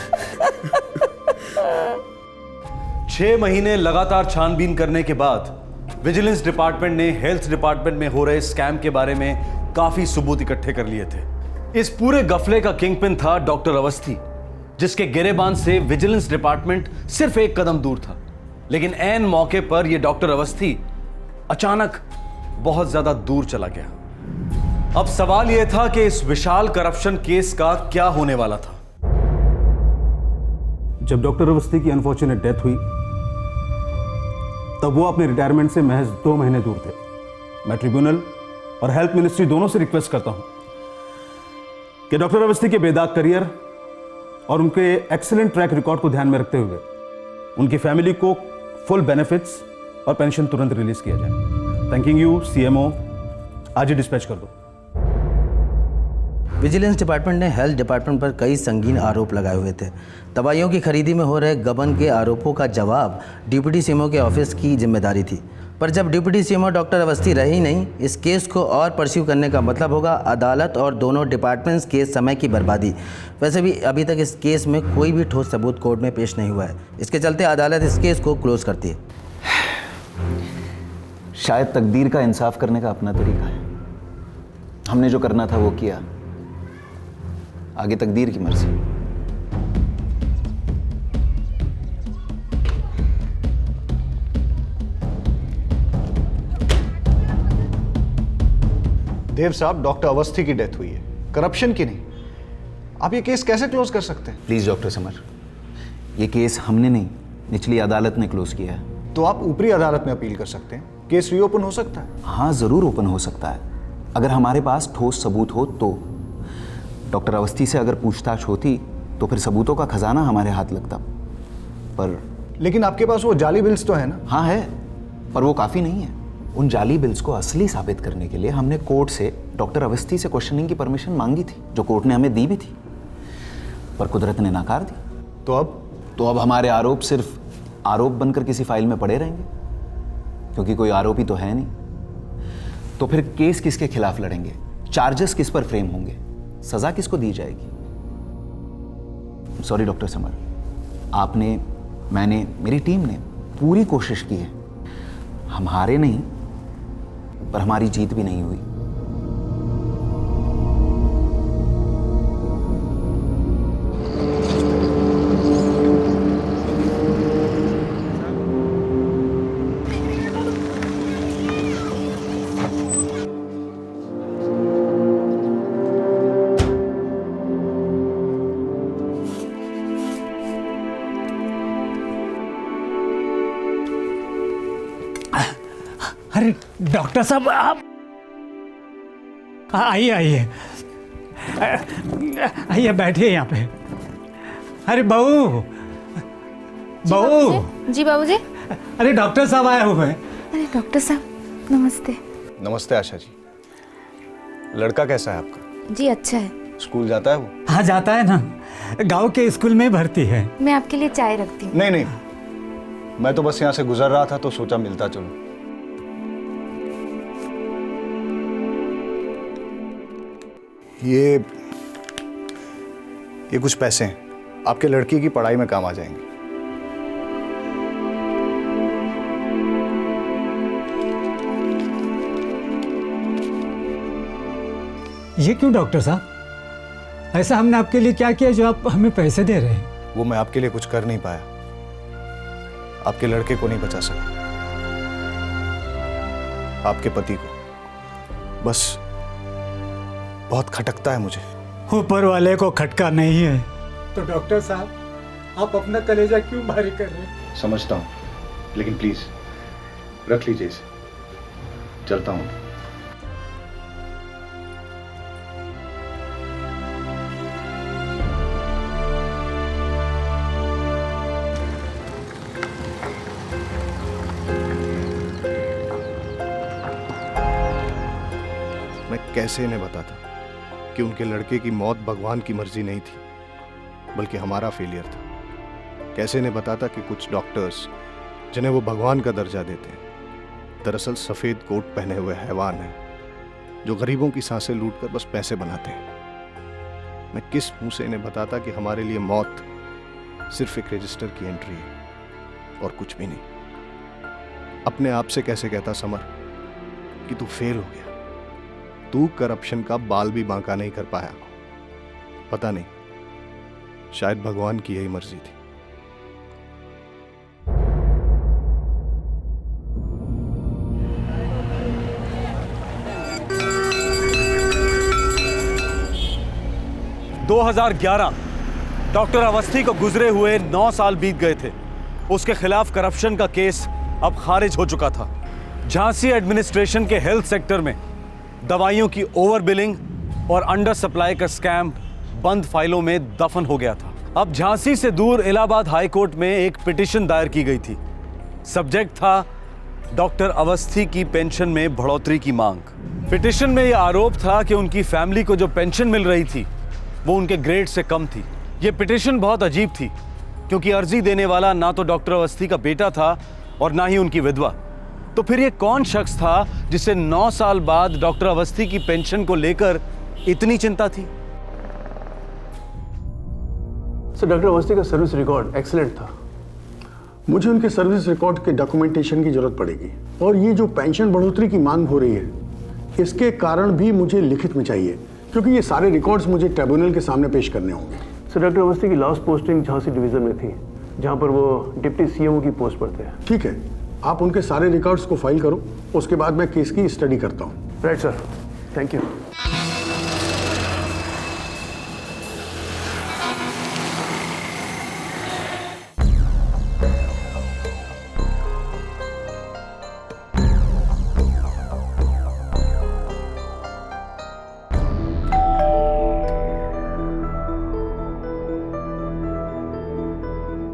6 महीने लगातार छानबीन करने के बाद विजिलेंस डिपार्टमेंट ने हेल्थ डिपार्टमेंट में हो रहे स्कैम के बारे में काफी सबूत इकट्ठे कर लिए थे। इस पूरे गफले का किंगपिन था डॉक्टर अवस्थी, जिसके गिरेबान से विजिलेंस डिपार्टमेंट सिर्फ एक कदम दूर था। लेकिन ऐन मौके पर यह डॉक्टर अवस्थी अचानक बहुत ज्यादा दूर चला गया। अब सवाल यह था कि इस विशाल करप्शन केस का क्या होने वाला था। जब डॉक्टर अवस्थी की अनफॉर्चुनेट डेथ हुई, तब वो अपने रिटायरमेंट से महज 2 महीने दूर थे। मैं ट्रिब्यूनल और हेल्थ मिनिस्ट्री दोनों से रिक्वेस्ट करता हूं कि डॉक्टर अवस्थी के बेदाग करियर और उनके एक्सीलेंट ट्रैक रिकॉर्ड को ध्यान में रखते हुए उनकी फैमिली को फुल बेनिफिट्स और पेंशन तुरंत रिलीज किया जाए। थैंकिंग यू सीएमओ, आज ही डिस्पैच कर दो। विजिलेंस डिपार्टमेंट ने हेल्थ डिपार्टमेंट पर कई संगीन आरोप लगाए हुए थे। दवाइयों की खरीदी में हो रहे गबन के आरोपों का जवाब डिप्टी सीएमओ के ऑफिस की जिम्मेदारी थी। पर जब डिप्टी सीएमओ डॉक्टर अवस्थी रही नहीं, इस केस को और परस्यू करने का मतलब होगा अदालत और दोनों डिपार्टमेंट्स के समय की बर्बादी। वैसे भी अभी तक इस केस में कोई भी ठोस सबूत कोर्ट में पेश नहीं हुआ है। इसके चलते अदालत इस केस को क्लोज करती है। शायद तकदीर का इंसाफ करने का अपना तरीका है। हमने जो करना था वो किया, आगे तकदीर की मर्जी। देव साहब, डॉक्टर अवस्थी की डेथ हुई है, करप्शन की नहीं। आप ये केस कैसे क्लोज कर सकते हैं? प्लीज डॉक्टर समर, ये केस हमने नहीं, निचली अदालत ने क्लोज किया है। तो आप ऊपरी अदालत में अपील कर सकते हैं, केस रीओपन हो सकता है। हाँ, जरूर ओपन हो सकता है, अगर हमारे पास ठोस सबूत हो तो। डॉक्टर अवस्थी से अगर पूछताछ होती तो फिर सबूतों का खजाना हमारे हाथ लगता, पर लेकिन आपके पास वो जाली बिल्स तो है ना? हाँ है, पर वो काफ़ी नहीं है। उन जाली बिल्स को असली साबित करने के लिए हमने कोर्ट से डॉक्टर अवस्थी से क्वेश्चनिंग की परमिशन मांगी थी, जो कोर्ट ने हमें दी भी थी, पर कुदरत ने नकार दी। तो अब हमारे आरोप सिर्फ आरोप बनकर किसी फाइल में पड़े रहेंगे, क्योंकि कोई आरोपी तो है नहीं। तो फिर केस किसके खिलाफ लड़ेंगे? चार्जेस किस पर फ्रेम होंगे? सजा किसको दी जाएगी? सॉरी डॉक्टर समर, आपने, मैंने, मेरी टीम ने पूरी कोशिश की है। हम हारे नहीं, पर हमारी जीत भी नहीं हुई। अरे डॉक्टर साहब, आप आइए आइए आइए, बैठिए यहाँ पे। अरे बहू, बहू। जी बाबूजी। अरे डॉक्टर साहब आए हुए हैं। अरे डॉक्टर साहब नमस्ते। नमस्ते आशा जी। लड़का कैसा है आपका? जी अच्छा है। स्कूल जाता है वो? हाँ जाता है ना, गांव के स्कूल में भर्ती है। मैं आपके लिए चाय रखती हूँ। नहीं, मैं तो बस यहाँ से गुजर रहा था तो सोचा मिलता चलूं। ये कुछ पैसे हैं, आपके लड़की की पढ़ाई में काम आ जाएंगे। ये क्यों डॉक्टर साहब? ऐसा हमने आपके लिए क्या किया जो आप हमें पैसे दे रहे हैं? वो मैं आपके लिए कुछ कर नहीं पाया, आपके लड़के को नहीं बचा सका, आपके पति को। बस बहुत खटकता है मुझे। ऊपर वाले को खटका नहीं है तो डॉक्टर साहब आप अपना कलेजा क्यों भारी कर रहे हैं? समझता हूँ, लेकिन प्लीज रख लीजिए इसे, चलता हूँ। मैं कैसे इन्हें बताता कि उनके लड़के की मौत भगवान की मर्जी नहीं थी, बल्कि हमारा फेलियर था। कैसे इन्हें बताता कि कुछ डॉक्टर्स जिन्हें वो भगवान का दर्जा देते हैं, दरअसल सफ़ेद कोट पहने हुए हैवान हैं, जो गरीबों की सांसें लूटकर बस पैसे बनाते हैं। मैं किस मुंह से इन्हें बताता कि हमारे लिए मौत सिर्फ एक रजिस्टर की एंट्री है और कुछ भी नहीं। अपने आप से कैसे कहता समर कि तू फेल हो गया, तू करप्शन का बाल भी बांका नहीं कर पाया। पता नहीं, शायद भगवान की यही मर्जी थी। डॉक्टर अवस्थी को गुजरे हुए 9 साल बीत गए थे। उसके खिलाफ करप्शन का केस अब खारिज हो चुका था। झांसी एडमिनिस्ट्रेशन के हेल्थ सेक्टर में दवाइयों की ओवर बिलिंग और अंडर सप्लाई का स्कैम बंद फाइलों में दफन हो गया था। अब झांसी से दूर इलाहाबाद हाई कोर्ट में एक पिटीशन दायर की गई थी। सब्जेक्ट था डॉक्टर अवस्थी की पेंशन में बढ़ोतरी की मांग। पिटीशन में यह आरोप था कि उनकी फैमिली को जो पेंशन मिल रही थी वो उनके ग्रेड से कम थी। यह पिटीशन बहुत अजीब थी, क्योंकि अर्जी देने वाला ना तो डॉक्टर अवस्थी का बेटा था और ना ही उनकी विधवा। तो फिर ये कौन शख्स था जिसे 9 साल बाद डॉक्टर अवस्थी की पेंशन को लेकर इतनी चिंता थी? सर, डॉक्टर अवस्थी का सर्विस रिकॉर्ड एक्सीलेंट था। मुझे उनके सर्विस रिकॉर्ड के डॉक्यूमेंटेशन की जरूरत पड़ेगी, और ये जो पेंशन बढ़ोतरी की मांग हो रही है इसके कारण भी मुझे लिखित में चाहिए, क्योंकि ये सारे रिकॉर्ड्स मुझे ट्रिब्यूनल के सामने पेश करने होंगे। सर, डॉक्टर अवस्थी की लास्ट पोस्टिंग झांसी डिवीजन में थी, जहां पर वो डिप्टी सीएमओ की पोस्ट पर थे। ठीक है, आप उनके सारे रिकॉर्ड्स को फाइल करो, उसके बाद मैं केस की स्टडी करता हूँ। Right sir, thank you.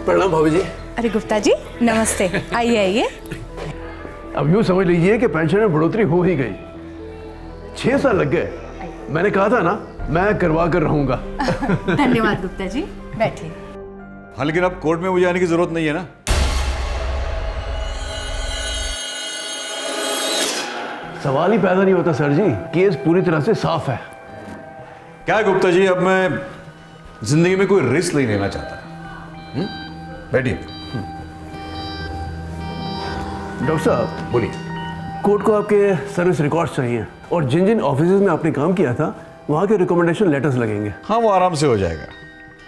प्रणाम भाभी जी। अरे गुप्ता जी नमस्ते, आइए आइए। अब यूं समझ लीजिए कि पेंशन में बढ़ोतरी हो ही गई। 6 साल लग गए। मैंने कहा था ना, मैं करवा कर रहूंगा। धन्यवाद गुप्ता जी, बैठिए। हाँ, लेकिन अब कोर्ट में मुझे आने की जरूरत नहीं है ना। सवाल ही पैदा नहीं होता सर जी, केस पूरी तरह से साफ है। क्या है गुप्ता जी, अब मैं जिंदगी में कोई रिस्क नहीं लेना चाहता। बैठिए। डॉक्टर साहब बोलिए। कोर्ट को आपके सर्विस रिकॉर्ड्स चाहिए और जिन जिन ऑफिसेज में आपने काम किया था वहाँ के रिकमेंडेशन लेटर्स लगेंगे। हाँ, वो आराम से हो जाएगा,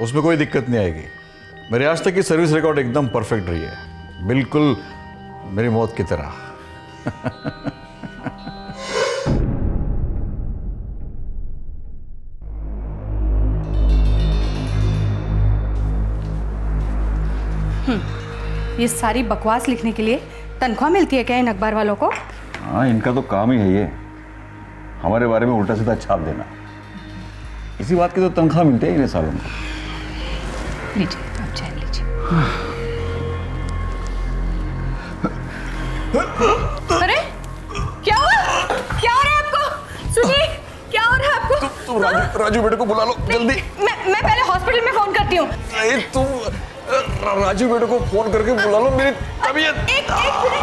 उसमें कोई दिक्कत नहीं आएगी। मेरे आज तक की सर्विस रिकॉर्ड एकदम परफेक्ट रही है, बिल्कुल मेरी मौत की तरह। ये सारी बकवास लिखने के लिए तनख्वाह मिलती है क्या इन अखबार वालों को? हाँ, इनका तो काम ही है ये, हमारे बारे में उल्टा सीधा छाप देना। इसी बात की तो तनख्वाह मिलती है इन्हें सालों में। लीजिए, आप चाय लीजिए। अरे क्या हुआ? क्या हो रहा है आपको? सुनिए, क्या हो रहा है आपको? तुम राजू बेटे को बुला लो जल्दी। मैं पहले हॉस्पिटल में फोन करती हूँ। नहीं, तुम राजू बेटे को फोन करके बुला लो, मेरी तबीयत। एक मिनट।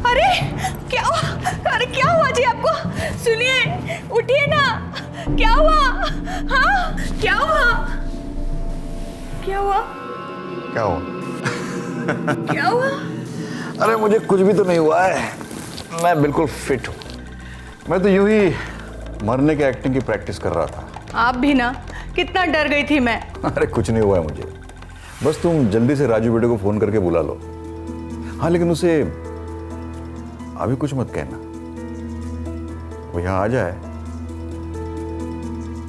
अरे क्या हुआ? अरे क्या हुआ जी आपको? सुनिए, उठिए ना। क्या हुआ? हाँ, क्या हुआ? क्या हुआ? क्या हुआ? क्या हुआ? अरे मुझे कुछ भी तो नहीं हुआ है, मैं बिल्कुल फिट हूँ। मैं तो यूं ही मरने के एक्टिंग की प्रैक्टिस कर रहा था। आप भी ना, कितना डर गई थी मैं। अरे कुछ नहीं हुआ है मुझे, बस तुम जल्दी से राजू बेटे को फोन करके बुला लो। हाँ, लेकिन उसे अभी कुछ मत कहना। वो यहाँ आ जाए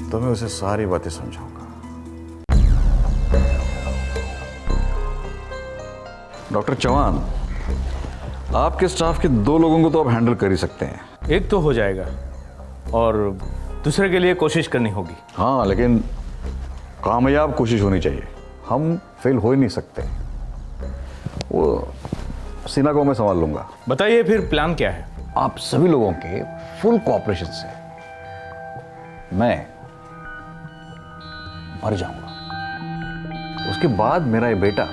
तो मैं उसे सारी बातें समझाऊंगा। डॉक्टर चौहान, आपके स्टाफ के 2 लोगों को तो आप हैंडल कर ही सकते हैं। एक तो हो जाएगा और दूसरे के लिए कोशिश करनी होगी। हाँ, लेकिन कामयाब कोशिश होनी चाहिए, हम फेल हो ही नहीं सकते। वो सीना को मैं संभाल लूंगा। बताइए फिर प्लान क्या है? आप सभी लोगों के फुल कोऑपरेशन से मैं मर जाऊंगा। उसके बाद मेरा ये बेटा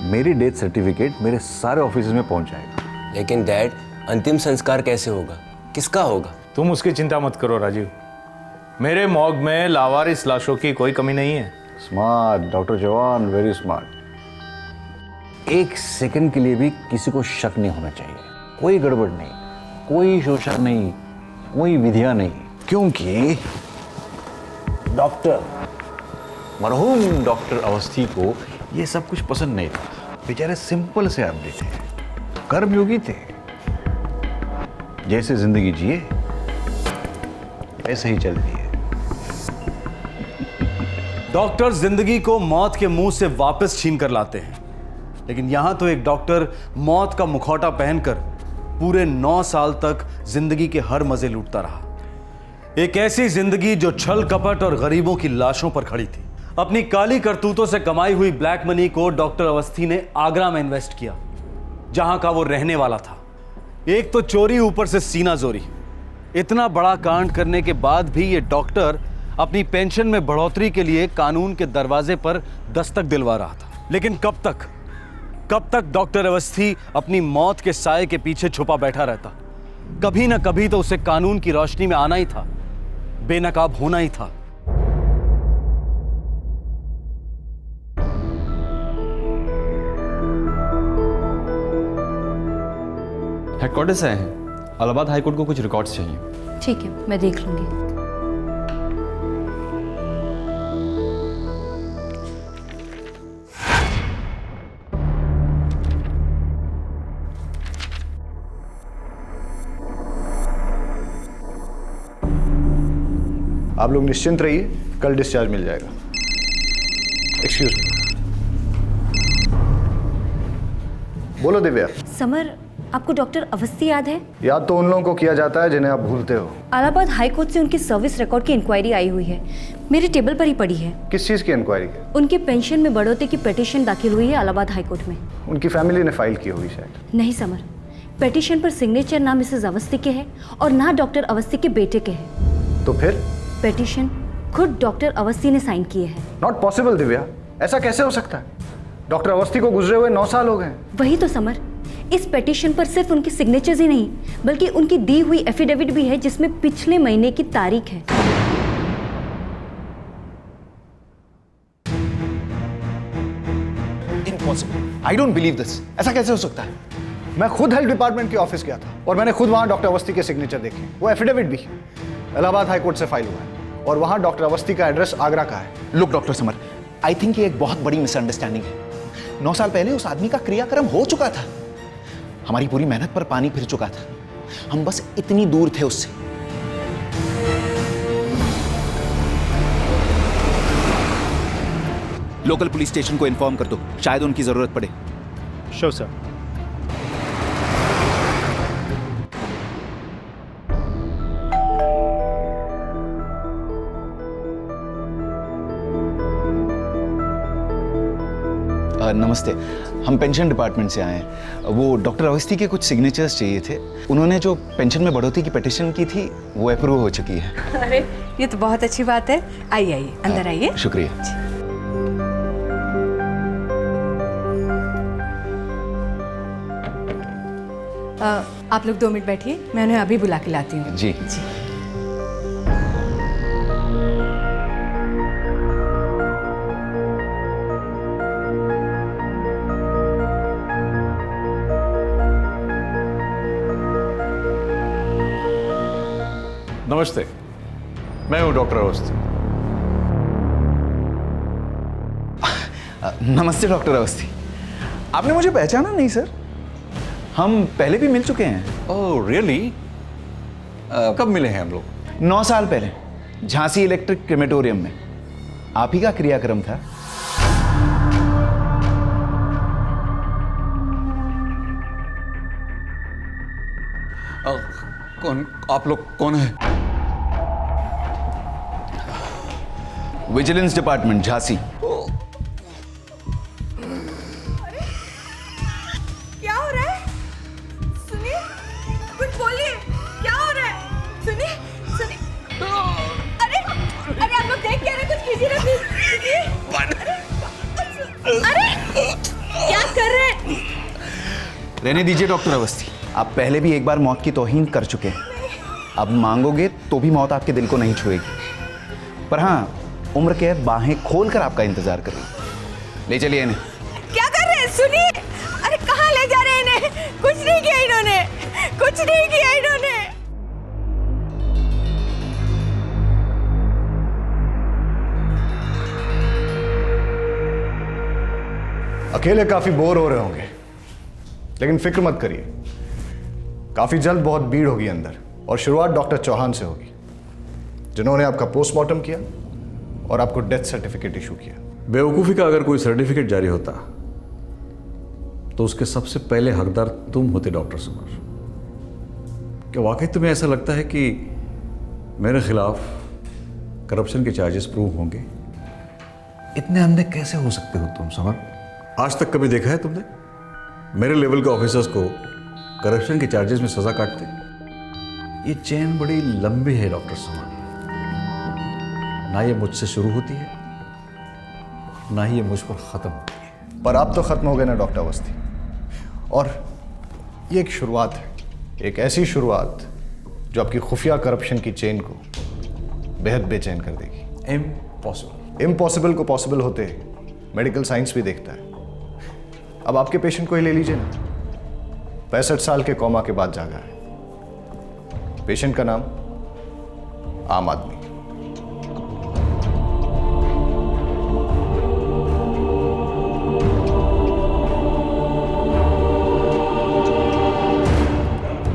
मेरी डेथ सर्टिफिकेट मेरे सारे ऑफिस में पहुंच जाएगा। लेकिन डैड, अंतिम संस्कार कैसे होगा? किसका होगा? तुम उसकी चिंता मत करो राजीव, मेरे मॉर्ग में लावारिस लाशों की कोई कमी नहीं है। Smart doctor Chauhan, very smart. 1 second के लिए भी किसी को शक नहीं होना चाहिए। कोई गड़बड़ नहीं, कोई शोषण नहीं, कोई विधियां नहीं, क्योंकि डॉक्टर, मरहूम डॉक्टर अवस्थी को ये सब कुछ पसंद नहीं था। बेचारे सिंपल से आदमी थे, कर्मयोगी थे, जैसे जिंदगी जिए ऐसे ही चल रही है। डॉक्टर जिंदगी को मौत के मुंह से वापस छीन कर लाते हैं, लेकिन यहां तो एक डॉक्टर मौत का मुखौटा पहनकर पूरे 9 साल तक जिंदगी के हर मजे लूटता रहा। एक ऐसी जिंदगी जो छल कपट और गरीबों की लाशों पर खड़ी थी। अपनी काली करतूतों से कमाई हुई ब्लैक मनी को डॉक्टर अवस्थी ने आगरा में इन्वेस्ट किया, जहां का वो रहने वाला था। एक तो चोरी, ऊपर से सीना जोरी। इतना बड़ा कांड करने के बाद भी ये डॉक्टर अपनी पेंशन में बढ़ोतरी के लिए कानून के दरवाजे पर दस्तक दिलवा रहा था। लेकिन कब तक डॉक्टर अवस्थी अपनी मौत के साए के पीछे छुपा बैठा रहता? कभी ना कभी तो उसे कानून की रोशनी में आना ही था, बेनकाब होना ही था। हेडक्वार्टर से आए हैं, इलाहाबाद हाईकोर्ट को कुछ रिकॉर्ड्स चाहिए। ठीक है, मैं देख लूंगी। आप लोग निश्चिंत रहिए, कल डिस्चार्ज मिल जाएगा। Excuse me. बोलो दिव्या। समर, आपको डॉक्टर अवस्थी याद है? याद तो उन लोगों को किया जाता है जिन्हें आप भूलते हो। इलाहाबाद हाई कोर्ट से उनकी सर्विस रिकॉर्ड की इंक्वायरी आई हुई है, मेरे टेबल पर ही पड़ी है। किस चीज़ की इंक्वायरी है? उनके पेंशन में बढ़ोतरी की पिटीशन दाखिल हुई है इलाहाबाद हाई कोर्ट में। उनकी फैमिली ने फाइल की होगी शायद। नहीं समर, पिटीशन पर सिग्नेचर ना मिसेस अवस्थी के है और ना डॉक्टर अवस्थी के बेटे के है। तो फिर? पिटीशन खुद डॉक्टर अवस्थी ने साइन किए हैं। नॉट पॉसिबल दिव्या, ऐसा कैसे हो सकता है? डॉक्टर अवस्थी को गुजरे हुए 9 साल हो गए। वही तो समर, इस पिटीशन पर सिर्फ उनके सिग्नेचर्स ही नहीं बल्कि उनकी दी हुई एफिडेविट भी है जिसमें पिछले महीने की तारीख है। Impossible, I don't believe this. ऐसा कैसे हो सकता है? मैं खुद हेल्थ डिपार्टमेंट के ऑफिस गया था और मैंने खुद वहां डॉक्टर अवस्थी के सिग्नेचर देखे। वो एफिडेविट भी इलाहाबाद हाई कोर्ट से फाइल हुआ है और वहां डॉक्टर अवस्थी का एड्रेस आगरा का है। Look doctor summer, I think ये एक बहुत बड़ी मिसअंडरस्टैंडिंग है। 9 साल पहले उस आदमी का क्रियाक्रम हो चुका था। हमारी पूरी मेहनत पर पानी फिर चुका था। हम बस इतनी दूर थे उससे। लोकल पुलिस स्टेशन को इन्फॉर्म कर दो, शायद उनकी जरूरत पड़े। Sure sir. नमस्ते, हम पेंशन डिपार्टमेंट से आए हैं। वो डॉक्टर अवस्थी के कुछ सिग्नेचर्स चाहिए थे। उन्होंने जो पेंशन में बढ़ोतरी की पिटीशन की थी वो अप्रूव हो चुकी है। अरे ये तो बहुत अच्छी बात है। आइए आइए, अंदर आइए। शुक्रिया। आप लोग 2 मिनट बैठिए, मैं उन्हें अभी बुला के लाती हूँ। जी। नमस्ते, मैं हूं डॉक्टर अवस्थी। नमस्ते डॉक्टर अवस्थी। आपने मुझे पहचाना नहीं सर? हम पहले भी मिल चुके हैं। Oh really? कब मिले हैं हम लोग? 9 साल पहले झांसी इलेक्ट्रिक क्रेमेटोरियम में आप ही का क्रियाक्रम था। कौन आप लोग? कौन है? Vigilance department Jhansi. क्या हो रहा है? सुनिए, कुछ बोलिए, क्या हो रहा है? सुनिए, सुनिए। अरे अरे आप लोग देख क्या रहे? कुछ कीजिए ना प्लीज। अरे क्या कर रहे हैं? रहने दीजिए डॉक्टर अवस्थी, आप पहले भी एक बार मौत की तौहीन कर चुके हैं। अब मांगोगे तो भी मौत आपके दिल को नहीं छुएगी। पर हाँ, उम्र कैद बाहें खोलकर आपका इंतजार कर रही है। ले चलिए इन्हें। क्या कर रहे हैं? सुनिए, अरे कहाँ ले जा रहे हैं इन्हें? कुछ नहीं किया इन्होंने, कुछ नहीं किया इन्होंने। अकेले काफी बोर हो रहे होंगे, लेकिन फिक्र मत करिए, काफी जल्द बहुत भीड़ होगी अंदर और शुरुआत डॉक्टर चौहान से होगी, जिन्होंने आपका पोस्टमार्टम किया और आपको डेथ सर्टिफिकेट इशू किया। बेवकूफ़ी का अगर कोई सर्टिफिकेट जारी होता तो उसके सबसे पहले हकदार तुम होते डॉक्टर समर। क्या वाकई तुम्हें ऐसा लगता है कि मेरे खिलाफ करप्शन के चार्जेस प्रूव होंगे? इतने अंधे कैसे हो सकते हो तुम समर? आज तक कभी देखा है तुमने मेरे लेवल के ऑफिसर्स को करप्शन के चार्जेस में सजा काटते? ये चेन बड़ी लंबी है डॉक्टर समर। ना ये मुझसे शुरू होती है, ना ही ये मुझ पर खत्म होती है। पर आप तो खत्म हो गए ना डॉक्टर अवस्थी, और ये एक शुरुआत है, एक ऐसी शुरुआत जो आपकी खुफिया करप्शन की चेन को बेहद बेचैन कर देगी। इम्पॉसिबल को पॉसिबल होते मेडिकल साइंस भी देखता है। अब आपके पेशेंट को ही ले लीजिए ना, 65 साल के कोमा के बाद जागा है। पेशेंट का नाम आम आदमी।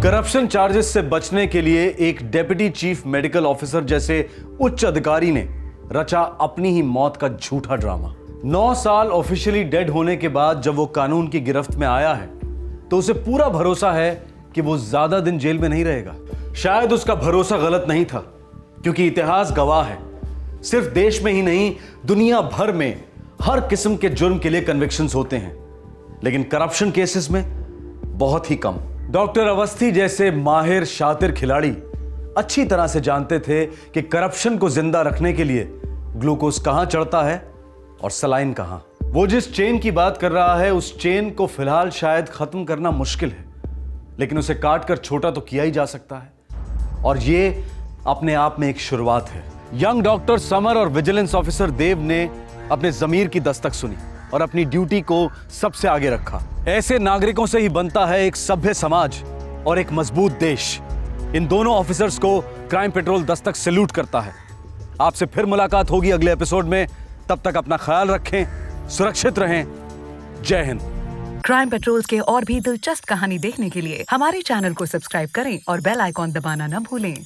करप्शन चार्जेस से बचने के लिए एक डेप्यूटी चीफ मेडिकल ऑफिसर जैसे उच्च अधिकारी ने रचा अपनी ही मौत का झूठा ड्रामा। 9 साल ऑफिशियली डेड होने के बाद जब वो कानून की गिरफ्त में आया है तो उसे पूरा भरोसा है कि वो ज्यादा दिन जेल में नहीं रहेगा। शायद उसका भरोसा गलत नहीं था, क्योंकि इतिहास गवाह है, सिर्फ देश में ही नहीं दुनिया भर में हर किस्म के जुर्म के लिए कन्विक्शंस होते हैं, लेकिन करप्शन केसेस में बहुत ही कम। डॉक्टर अवस्थी जैसे माहिर शातिर खिलाड़ी अच्छी तरह से जानते थे कि करप्शन को जिंदा रखने के लिए ग्लूकोज कहां चढ़ता है और सलाइन कहां। वो जिस चेन की बात कर रहा है उस चेन को फिलहाल शायद खत्म करना मुश्किल है, लेकिन उसे काट कर छोटा तो किया ही जा सकता है, और ये अपने आप में एक शुरुआत है। यंग डॉक्टर समर और विजिलेंस ऑफिसर देव ने अपने जमीर की दस्तक सुनी और अपनी ड्यूटी को सबसे आगे रखा। ऐसे नागरिकों से ही बनता है एक सभ्य समाज और एक मजबूत देश। इन दोनों ऑफिसर्स को क्राइम पेट्रोल दस्तक सैल्यूट करता है। आपसे फिर मुलाकात होगी अगले एपिसोड में। तब तक अपना ख्याल रखें, सुरक्षित रहें। जय हिंद। क्राइम पेट्रोल के और भी दिलचस्प कहानी देखने के लिए हमारे चैनल को सब्सक्राइब करें और बेल आइकॉन दबाना न भूलें।